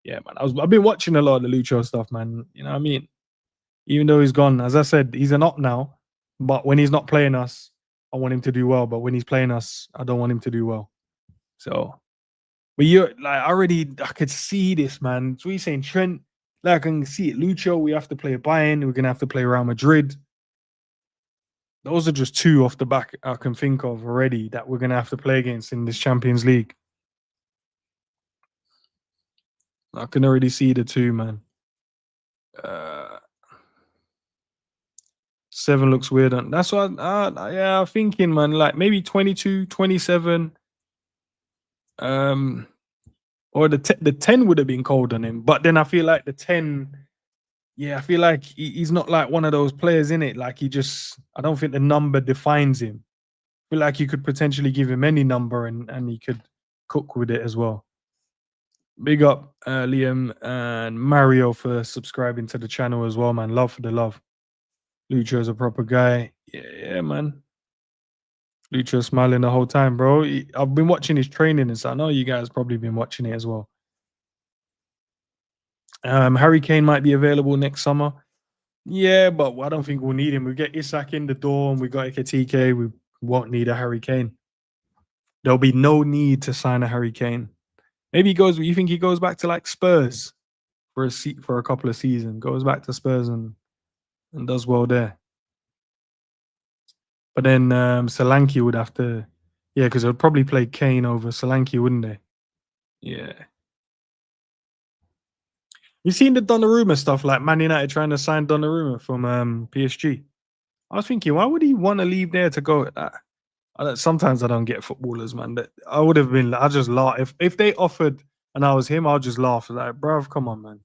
yeah, man. I've been watching a lot of the Lucho stuff, man. You know what I mean? Even though he's gone, as I said, he's an op now. But when he's not playing us, I want him to do well. But when he's playing us, I don't want him to do well. So, but you're like I could see this, man. So he's saying Trent, like I can see it. Lucho, we have to play Bayern. We're gonna have to play Real Madrid. Those are just 2 off the back I can think of already that we're gonna have to play against in this Champions League. I can already see the 2, man. 7 looks weird. That's what yeah, I'm thinking, man, like maybe 22, 27. Or the 10 would have been cold on him. But then I feel like the 10, yeah, I feel like he's not like one of those players in it. Like I don't think the number defines him. I feel like you could potentially give him any number and he could cook with it as well. Big up Liam and Mario for subscribing to the channel as well, man. Love for the love. Lucho's a proper guy. Yeah, man. Lucho smiling the whole time, bro. I've been watching his training and so I know you guys probably been watching it as well. Harry Kane might be available next summer. Yeah, but I don't think we'll need him. We get Isak in the door and we got Ekatike. We won't need a Harry Kane. There'll be no need to sign a Harry Kane. Maybe you think he goes back to like Spurs for a couple of seasons, goes back to Spurs and does well there. But then Solanke would have to, yeah, because they'll probably play Kane over Solanke, wouldn't they? Yeah. You seen the Donnarumma stuff, like Man United trying to sign Donnarumma from PSG? I was thinking, why would he want to leave there to go at that? Sometimes I don't get footballers, man. I would have been, I just laugh. If they offered and I was him, I'll just laugh. Like, bruv, come on, man.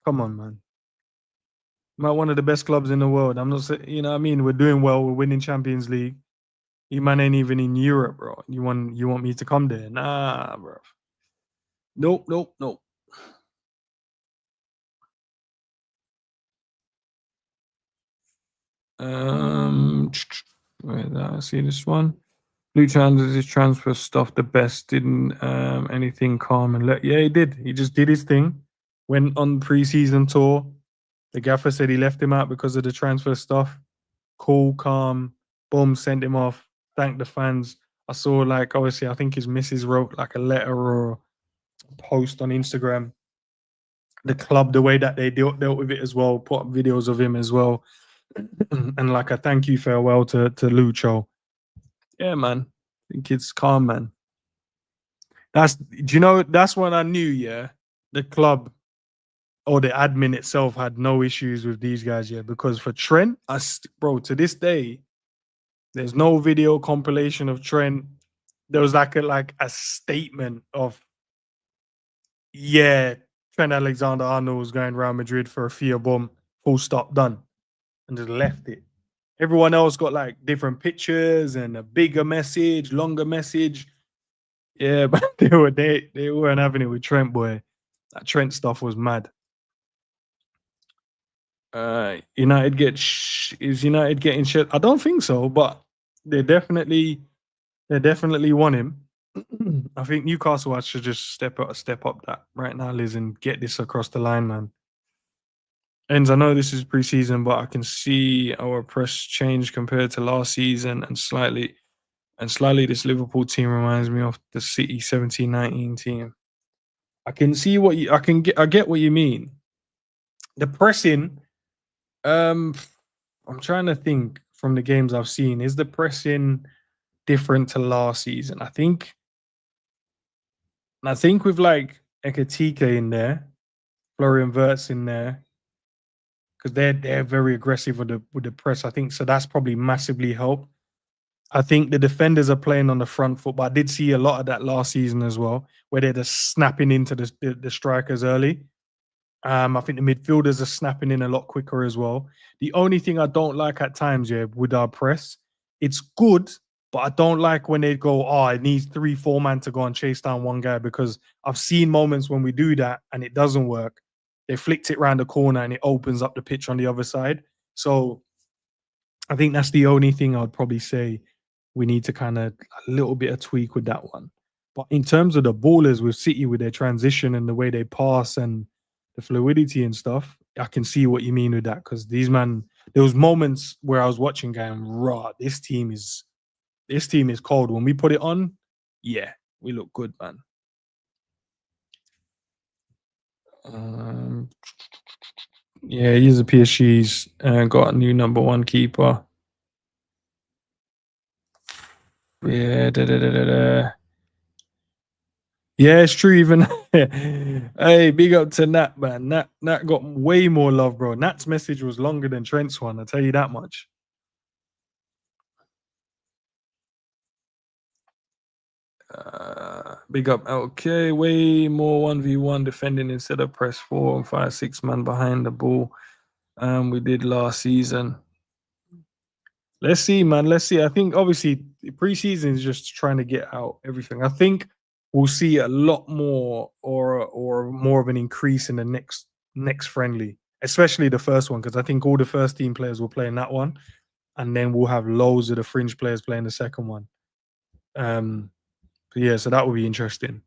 Come on, man. Not one of the best clubs in the world. I'm not saying, you know what I mean? We're doing well. We're winning Champions League. You man ain't even in Europe, bro. You want me to come there? Nah, bro. Nope. Wait, I see this one. Lucha does his transfer stuff the best. Didn't anything calm and yeah, he did. He just did his thing. Went on preseason tour. The gaffer said he left him out because of the transfer stuff. Cool, calm, boom, sent him off. Thanked the fans. I saw like obviously I think his missus wrote like a letter or a post on Instagram. The club, the way that they dealt with it as well, put up videos of him as well. And like a thank you farewell to Lucho. Yeah, man. I think it's calm, man. Do you know, that's when I knew, yeah, the club or the admin itself had no issues with these guys, yeah, because for Trent, bro, to this day, there's no video compilation of Trent. There was like a statement of, yeah, Trent Alexander-Arnold was going Real Madrid for a Fia bomb, full stop, done, and just left it. Everyone else got like different pictures and a bigger message, longer message. Yeah, but they weren't having it with Trent, boy. That Trent stuff was mad. Is United getting shit? I don't think so, but they definitely want him. I think Newcastle should just step up that right now, Liz, and get this across the line, man. Ends, I know this is preseason, but I can see our press change compared to last season, and slightly this Liverpool team reminds me of the City 17-19 team. I can see I get what you mean. The pressing, I'm trying to think from the games I've seen, is the pressing different to last season? I think with like Ekatike in there, Florian Wirtz in there, because they're very aggressive with the press. I think so. That's probably massively helped. I think the defenders are playing on the front foot, but I did see a lot of that last season as well, where they're just snapping into the strikers early. I think the midfielders are snapping in a lot quicker as well. The only thing I don't like at times, yeah, with our press, it's good, but I don't like when they go, oh, it needs 3-4 man to go and chase down one guy, because I've seen moments when we do that and it doesn't work. They flicked it around the corner and it opens up the pitch on the other side. So I think that's the only thing I'd probably say we need to kind of a little bit of tweak with that one. But in terms of the ballers with City, with their transition and the way they pass and the fluidity and stuff, I can see what you mean with that, because there was moments where I was watching going, raw, this team is cold. When we put it on, yeah, we look good, man. Yeah, he's a PSG's got a new number one keeper. Yeah, yeah, it's true. Even hey, big up to Nat, man. Nat got way more love, bro. Nat's message was longer than Trent's one. I'll tell you that much. Big up. Okay, way more 1v1 defending instead of press 4 and 5, 6 man behind the ball. We did last season. Let's see, man. Let's see. I think obviously preseason is just trying to get out everything. I think we'll see a lot more or more of an increase in the next friendly, especially the first one, because I think all the first team players will play in that one, and then we'll have loads of the fringe players playing the second one. Yeah, so that will be interesting.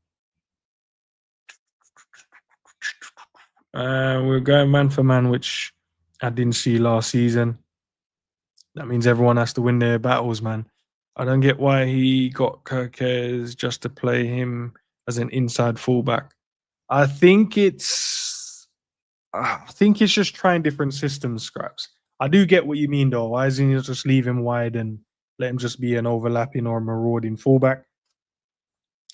We're going man for man, which I didn't see last season. That means everyone has to win their battles, man. I don't get why he got Kirkes just to play him as an inside fullback. I think it's just trying different systems, Scraps. I do get what you mean, though. Why isn't he just leave him wide and let him just be an overlapping or marauding fullback?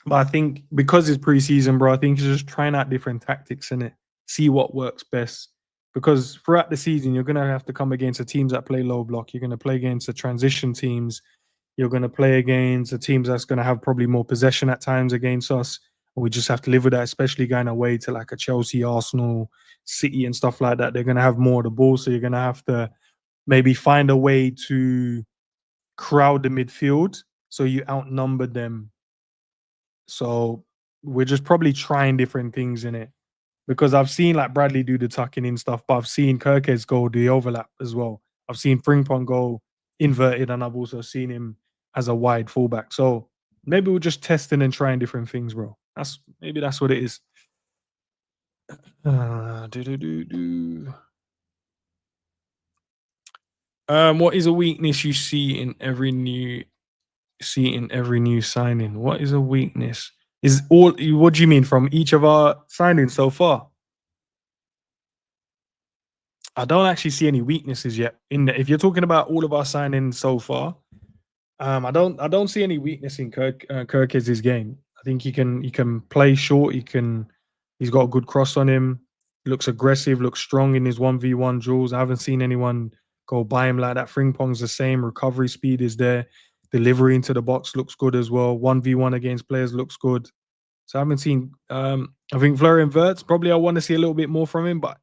But I think because it's preseason, bro, I think he's just trying out different tactics in it, see what works best. Because throughout the season, you're going to have to come against the teams that play low block. You're going to play against the transition teams. You're going to play against the teams that's going to have probably more possession at times against us. And we just have to live with that, especially going away to like a Chelsea, Arsenal, City and stuff like that. They're going to have more of the ball. So you're going to have to maybe find a way to crowd the midfield so you outnumber them. So we're just probably trying different things in it, because I've seen like Bradley do the tucking in stuff, but I've seen Kirkes go the overlap as well. I've seen Frimpong go inverted, and I've also seen him as a wide fullback. So maybe we're just testing and trying different things, bro. Maybe that's what it is. What is a weakness you see in every new signing? What is a weakness? What do you mean from each of our signings so far? I don't actually see any weaknesses yet in there. If you're talking about all of our signings so far, I don't see any weakness in Kirk's game. I think he can play short. He's got a good cross on him. Looks aggressive. Looks strong in his 1v1 duels. I haven't seen anyone go by him like that. Frimpong's the same. Recovery speed is there. Delivery into the box looks good as well. 1v1 against players looks good. So I haven't seen. I think Florian Wirtz probably I want to see a little bit more from him, but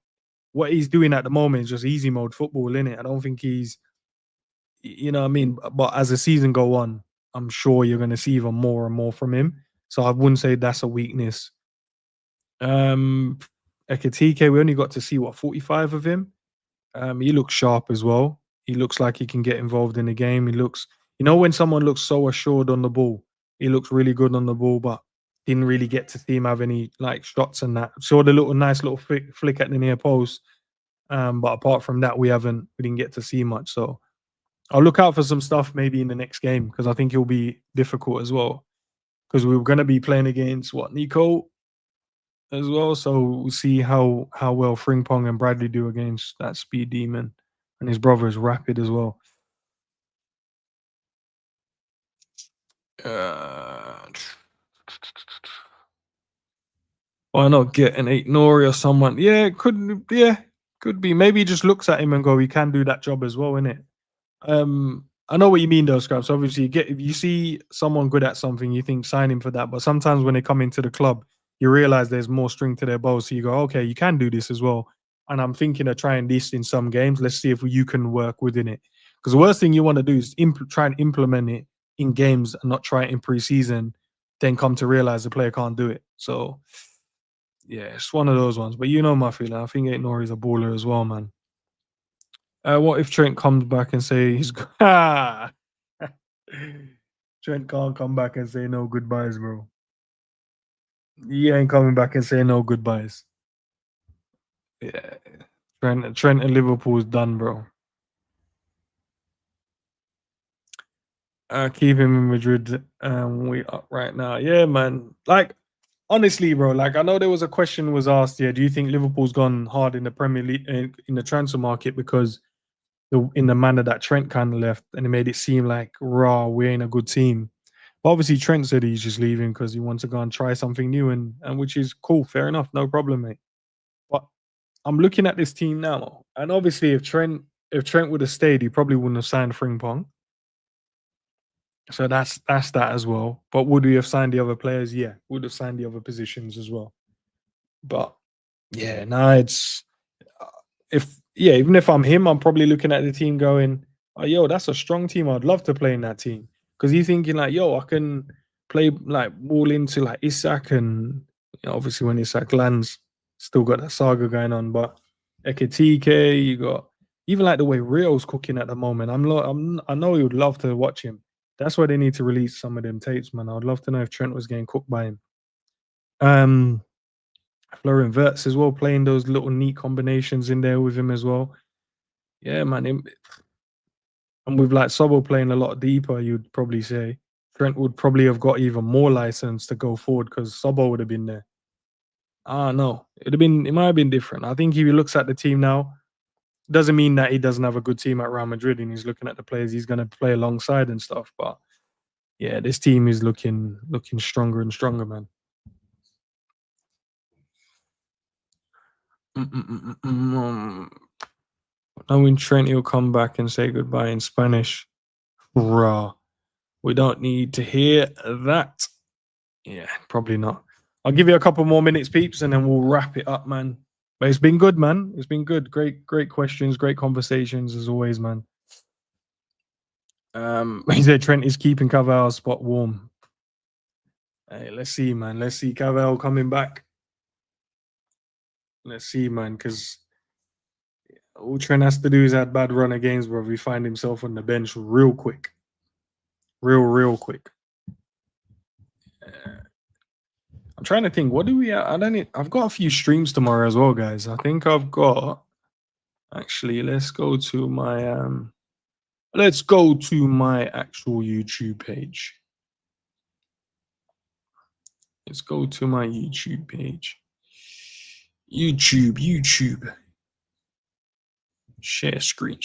what he's doing at the moment is just easy mode football, innit? I don't think he's, you know what I mean? But as the season go on, I'm sure you're going to see even more and more from him. So I wouldn't say that's a weakness. Um, Ekatike, we only got to see what 45 of him. He looks sharp as well. He looks like he can get involved in the game. He looks, when someone looks so assured on the ball, he looks really good on the ball, but didn't really get to see him have any like shots and that. Saw the nice little flick at the near post. But apart from that, we didn't get to see much. So I'll look out for some stuff maybe in the next game because I think it'll be difficult as well. Because we were going to be playing against Nico as well. So we'll see how well Frimpong and Bradley do against that speed demon, and his brother is rapid as well. Why not get an 8 Nori or someone? Yeah, could be. Maybe he just looks at him and go, he can do that job as well, innit? I know what you mean though, Scraps. Obviously, if you see someone good at something, you think sign him for that. But sometimes when they come into the club, you realize there's more string to their bow. So you go, okay, you can do this as well. And I'm thinking of trying this in some games. Let's see if you can work within it. Because the worst thing you want to do is try and implement it in games and not try it in preseason, then come to realize the player can't do it. So yeah, it's one of those ones. But you know my feeling. I think 8 Nori is a baller as well, man. What if Trent comes back and say he's Trent can't come back and say no goodbyes, bro. He ain't coming back and say no goodbyes. Yeah, Trent and Liverpool's done, bro. Keep him in Madrid. We up right now. Yeah, man. Like honestly, bro. Like I know there was a question was asked. Yeah, do you think Liverpool's gone hard in the Premier League in the transfer market because in the manner that Trent kind of left, and it made it seem like raw, we ain't a good team. But obviously, Trent said he's just leaving because he wants to go and try something new, and which is cool, fair enough, no problem, mate. But I'm looking at this team now, and obviously, if Trent would have stayed, he probably wouldn't have signed Frimpong. So that's that as well. But would we have signed the other players? Yeah, would have signed the other positions as well. But yeah, now it's even if I'm him, I'm probably looking at the team going, "Oh, yo, that's a strong team. I'd love to play in that team." Because he's thinking like, "Yo, I can play like ball into like Isak, and obviously when Isak lands, still got that saga going on." But Ekatike, you got even like the way Rio's cooking at the moment. I know he would love to watch him. That's why they need to release some of them tapes, man. I would love to know if Trent was getting cooked by him. Um, Florian Wirtz as well, playing those little neat combinations in there with him as well. Yeah, man. And with like Sobel playing a lot deeper, you'd probably say Trent would probably have got even more license to go forward because Sobel would have been there. Ah, no, it might have been different. I think if he looks at the team now, doesn't mean that he doesn't have a good team at Real Madrid and he's looking at the players he's going to play alongside and stuff. But yeah, this team is looking stronger and stronger, man. Knowing Trent, he'll come back and say goodbye in Spanish. Rah. We don't need to hear that. Yeah, probably not. I'll give you a couple more minutes, peeps, and then we'll wrap it up, man. But it's been good, man. It's been good. Great questions, great conversations as always, man. He said Trent is keeping Cavell's spot warm. Hey, let's see, man. Let's see Cavell coming back. Let's see, man, because all Trent has to do is add bad run of games, bro. We find himself on the bench real quick. Real quick. I'm trying to think. What do we? I've got a few streams tomorrow as well, guys. I think I've got. Actually, let's go to my Let's go to my actual YouTube page. Let's go to my YouTube page. YouTube. Share screen.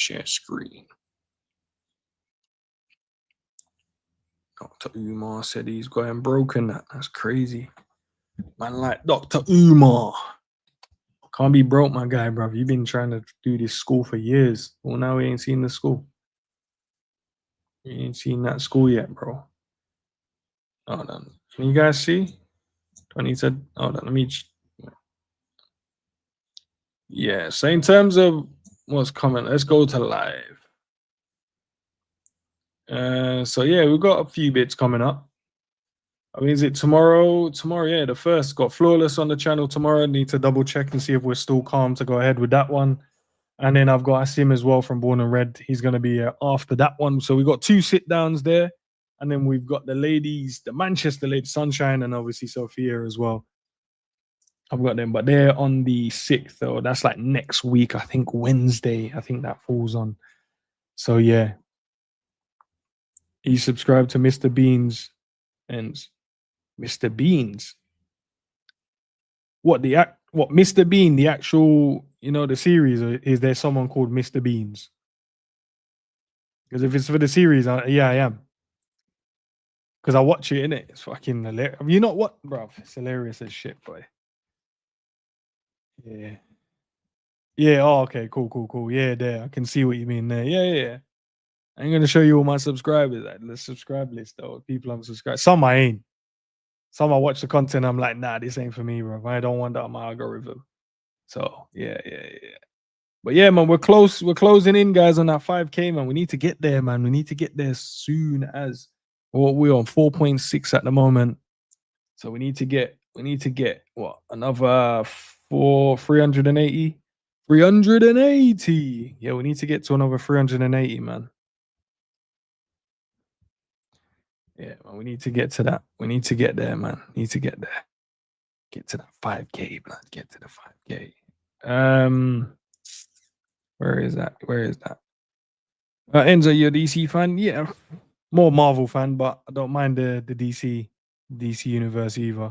Dr. Umar said he's going broken. That's crazy. Man, like Dr. Umar. Can't be broke, my guy, bro. You've been trying to do this school for years. Well, now we ain't seen the school. We ain't seen that school yet, bro. Hold on. Can you guys see? 20 said, hold on, let me. Yeah, so in terms of what's coming, let's go to live. So yeah, we've got a few bits coming up. I mean, is it tomorrow? Tomorrow, yeah, the first got Flawless on the channel tomorrow. Need to double check and see if we're still calm to go ahead with that one. And then I've got Asim as well from Born and Red. He's going to be after that one. So we've got 2 sit downs there. And then we've got the ladies, the Manchester ladies, Sunshine, and obviously Sophia as well. I've got them, but they're on the 6th, though. That's like next week, I think Wednesday. I think that falls on. So yeah. You subscribe to Mr. Beans and Mr. Beans. What Mr. Bean, the actual, the series, or is there someone called Mr. Beans? Because if it's for the series, yeah, I am. Because I watch it, innit? It's fucking hilarious. You know what, bro? It's hilarious as shit, boy. Yeah. Yeah, oh, okay, cool. Yeah, there. I can see what you mean there. Yeah. I'm gonna show you all my subscribers. Like, the subscribe list, though. People I'm subscribed. Some I ain't. Some I watch the content, I'm like, nah, this ain't for me, bro. I don't want that on my algorithm. So yeah. But yeah, man, we're close. We're closing in, guys, on that 5K, man. We need to get there, man. We need to get there soon as. Well, we're on 4.6 at the moment. So we need to get what, another 380? 380. Yeah, we need to get to another 380, man. Yeah, man, we need to get to that. We need to get there, man. Need to get there. Get to that 5K, man. Get to the 5K. Where is that? Enzo, you're a DC fan? Yeah. More Marvel fan, but I don't mind the DC universe either.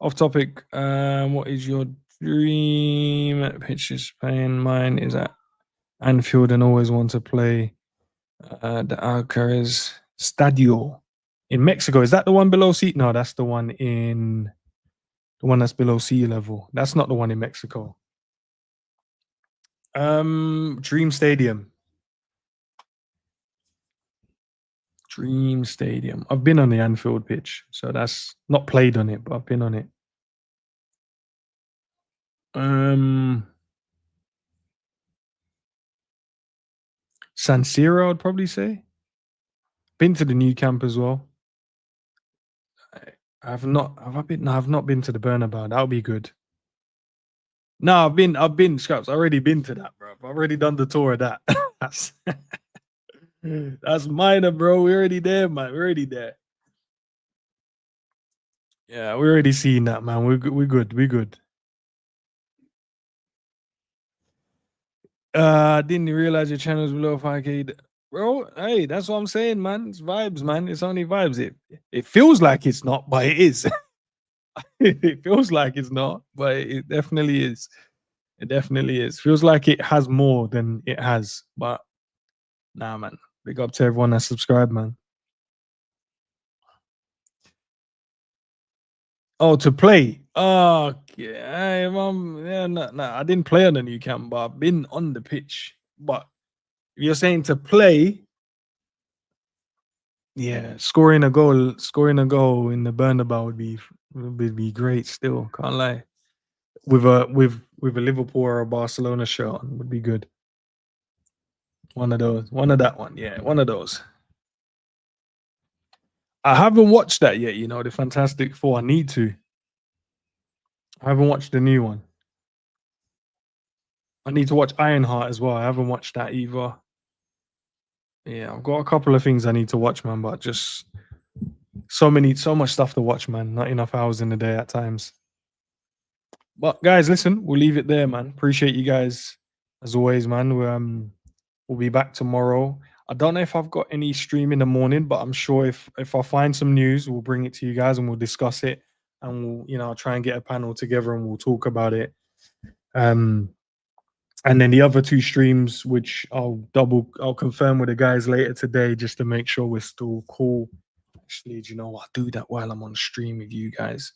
Off topic, what is your dream pitch is Spain? Mine is at Anfield and always want to play the Alcaraz Stadio in Mexico. Is that the one below sea? No, that's the one that's below sea level. That's not the one in Mexico. Dream Stadium. Dream Stadium. I've been on the Anfield pitch, so that's not played on it, but I've been on it. San Siro, I'd probably say. Been to the new camp as well. I've not been to the Bernabeu. That would be good. No, I've been Scraps. I've already been to that, bro. I've already done the tour of that. That's minor, bro. We're already there, man. We're already there. Yeah, we're already seeing that, man. We're good. I didn't realize your channel was below 5K. Bro, hey, that's what I'm saying, man. It's vibes, man. It's only vibes. It feels like it's not, but it is. It feels like it's not, but it definitely is. It definitely is. Feels like it has more than it has, but nah, man. Big up to everyone that subscribed, man. Oh, to play. Oh, yeah, no, I didn't play on the new camp, but I've been on the pitch. But if you're saying to play, yeah, scoring a goal in the Bernabeu would be great. Still, can't lie. With a Liverpool or a Barcelona shirt on would be good. One of those. Yeah, one of those. I haven't watched that yet. The Fantastic Four. I need to. I haven't watched the new one. I need to watch Ironheart as well. I haven't watched that either. Yeah, I've got a couple of things I need to watch, man, but just so much stuff to watch, man. Not enough hours in the day at times. But guys, listen, we'll leave it there, man. Appreciate you guys as always, man. We'll be back tomorrow. I don't know if I've got any stream in the morning, but I'm sure if I find some news, we'll bring it to you guys and we'll discuss it, and we'll try and get a panel together and we'll talk about it. And And then the other 2 streams, which I'll confirm with the guys later today just to make sure we're still cool. Actually, do you know what? I'll do that while I'm on stream with you guys.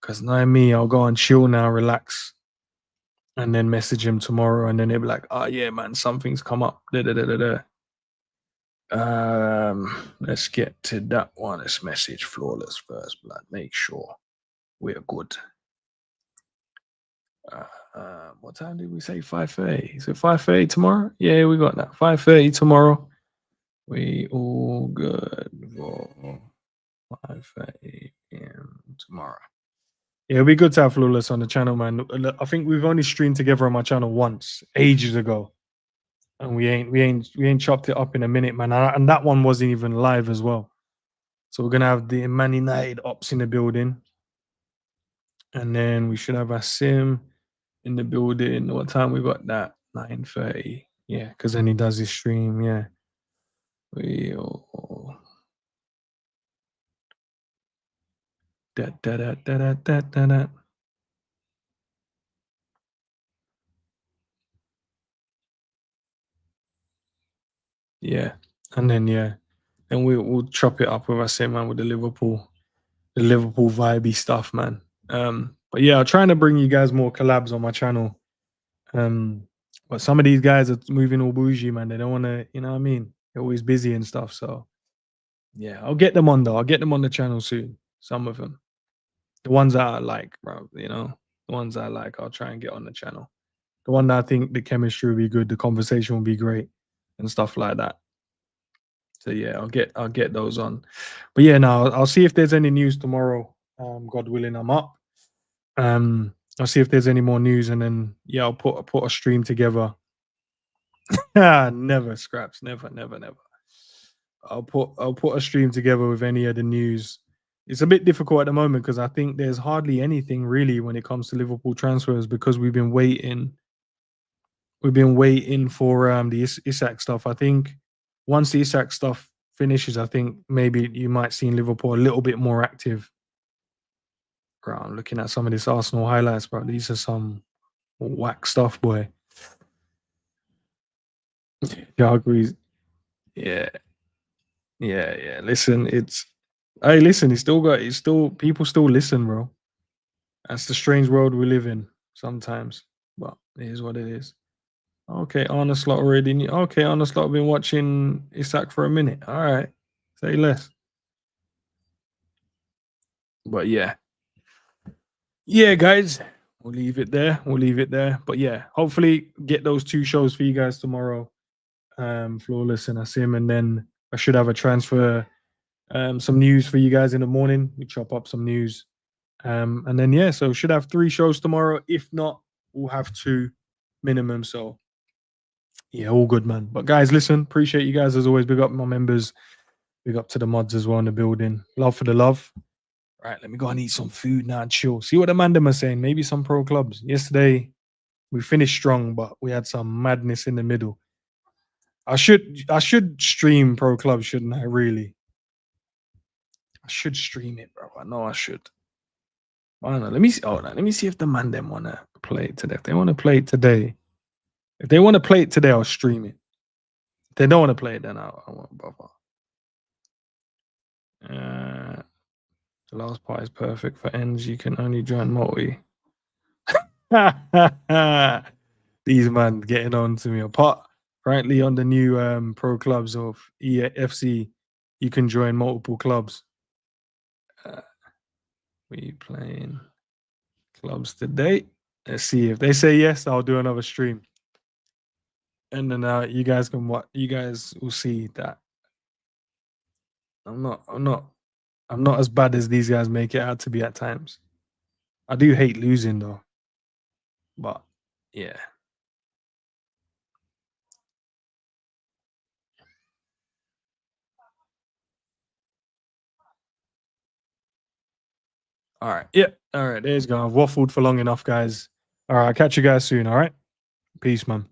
Because knowing me, I'll go and chill now, relax, and then message him tomorrow, and then they'll be like, "Oh yeah, man, something's come up." Da, da, da, da, da. Let's get to that one. Let's message Flawless first, blood. Make sure we're good. What time did we say? 5:30. Is it 5:30 tomorrow? Yeah, we got that. 5:30 tomorrow. We all good for 5:30 p.m. tomorrow. Yeah, it'll be good to have Flawless on the channel, man. I think we've only streamed together on my channel once, ages ago, and we ain't chopped it up in a minute, man. And that one wasn't even live as well. So we're gonna have the Man United ops in the building, and then we should have Asim in the building. What time we got that? 9:30. Yeah, because then he does his stream. Yeah, we all da da da da da da da. Da. Yeah, and then and we'll chop it up with Asim, man, with the Liverpool vibey stuff, man. But yeah, I'm trying to bring you guys more collabs on my channel. But some of these guys are moving all bougie, man. They don't want to, you know what I mean? They're always busy and stuff. So yeah, I'll get them on though. I'll get them on the channel soon. Some of them, the ones that I like, bro. You know, the ones I like, I'll try and get on the channel. The one that I think the chemistry will be good, the conversation will be great, and stuff like that. So yeah, I'll get those on. But yeah, now I'll see if there's any news tomorrow. God willing, I'm up. I'll see if there's any more news, and then yeah, I'll put a stream together. Never scraps, never, never, never. I'll put a stream together with any of the news. It's a bit difficult at the moment because I think there's hardly anything really when it comes to Liverpool transfers because we've been waiting. We've been waiting for the Isak stuff. I think once the Isak stuff finishes, I think maybe you might see Liverpool a little bit more active. Bro, I'm looking at some of this Arsenal highlights, bro. These are some whack stuff, boy. Jaggery's, yeah, yeah. Listen, listen, it's still people still listen, bro. That's the strange world we live in sometimes. But it is what it is. Okay, Arne Slot already. Okay, Arne Slot been watching Isak for a minute. All right, say less. But yeah, guys, we'll leave it there. But yeah, hopefully get those 2 shows for you guys tomorrow. Flawless and Asim, and then I should have a transfer. Some news for you guys in the morning. We chop up some news. And then yeah, so should have 3 shows tomorrow. If not, we'll have 2 minimum. So yeah, all good, man. But guys, listen, appreciate you guys as always. Big up my members, big up to the mods as well in the building. Love for the love. All right, let me go and eat some food now and chill. See what the mandem are saying. Maybe some pro clubs. Yesterday we finished strong, but we had some madness in the middle. I should stream pro clubs, shouldn't I? Really, I should stream it, bro. I know I should. I don't know. Let me see. Let me see if the man them wanna play it today. If they want to play it today, I'll stream it. If they don't want to play it, then I won't bother. The last part is perfect for ends. You can only join multi. These man getting on to me. Apparently on the new pro clubs of EFC, you can join multiple clubs. We playing clubs today. Let's see if they say yes. I'll do another stream, and then you guys can watch. You guys will see that I'm not as bad as these guys make it out to be at times. I do hate losing though, but yeah. All right. Yeah. All right. There's go. I've waffled for long enough, guys. All right. I'll catch you guys soon. All right. Peace, man.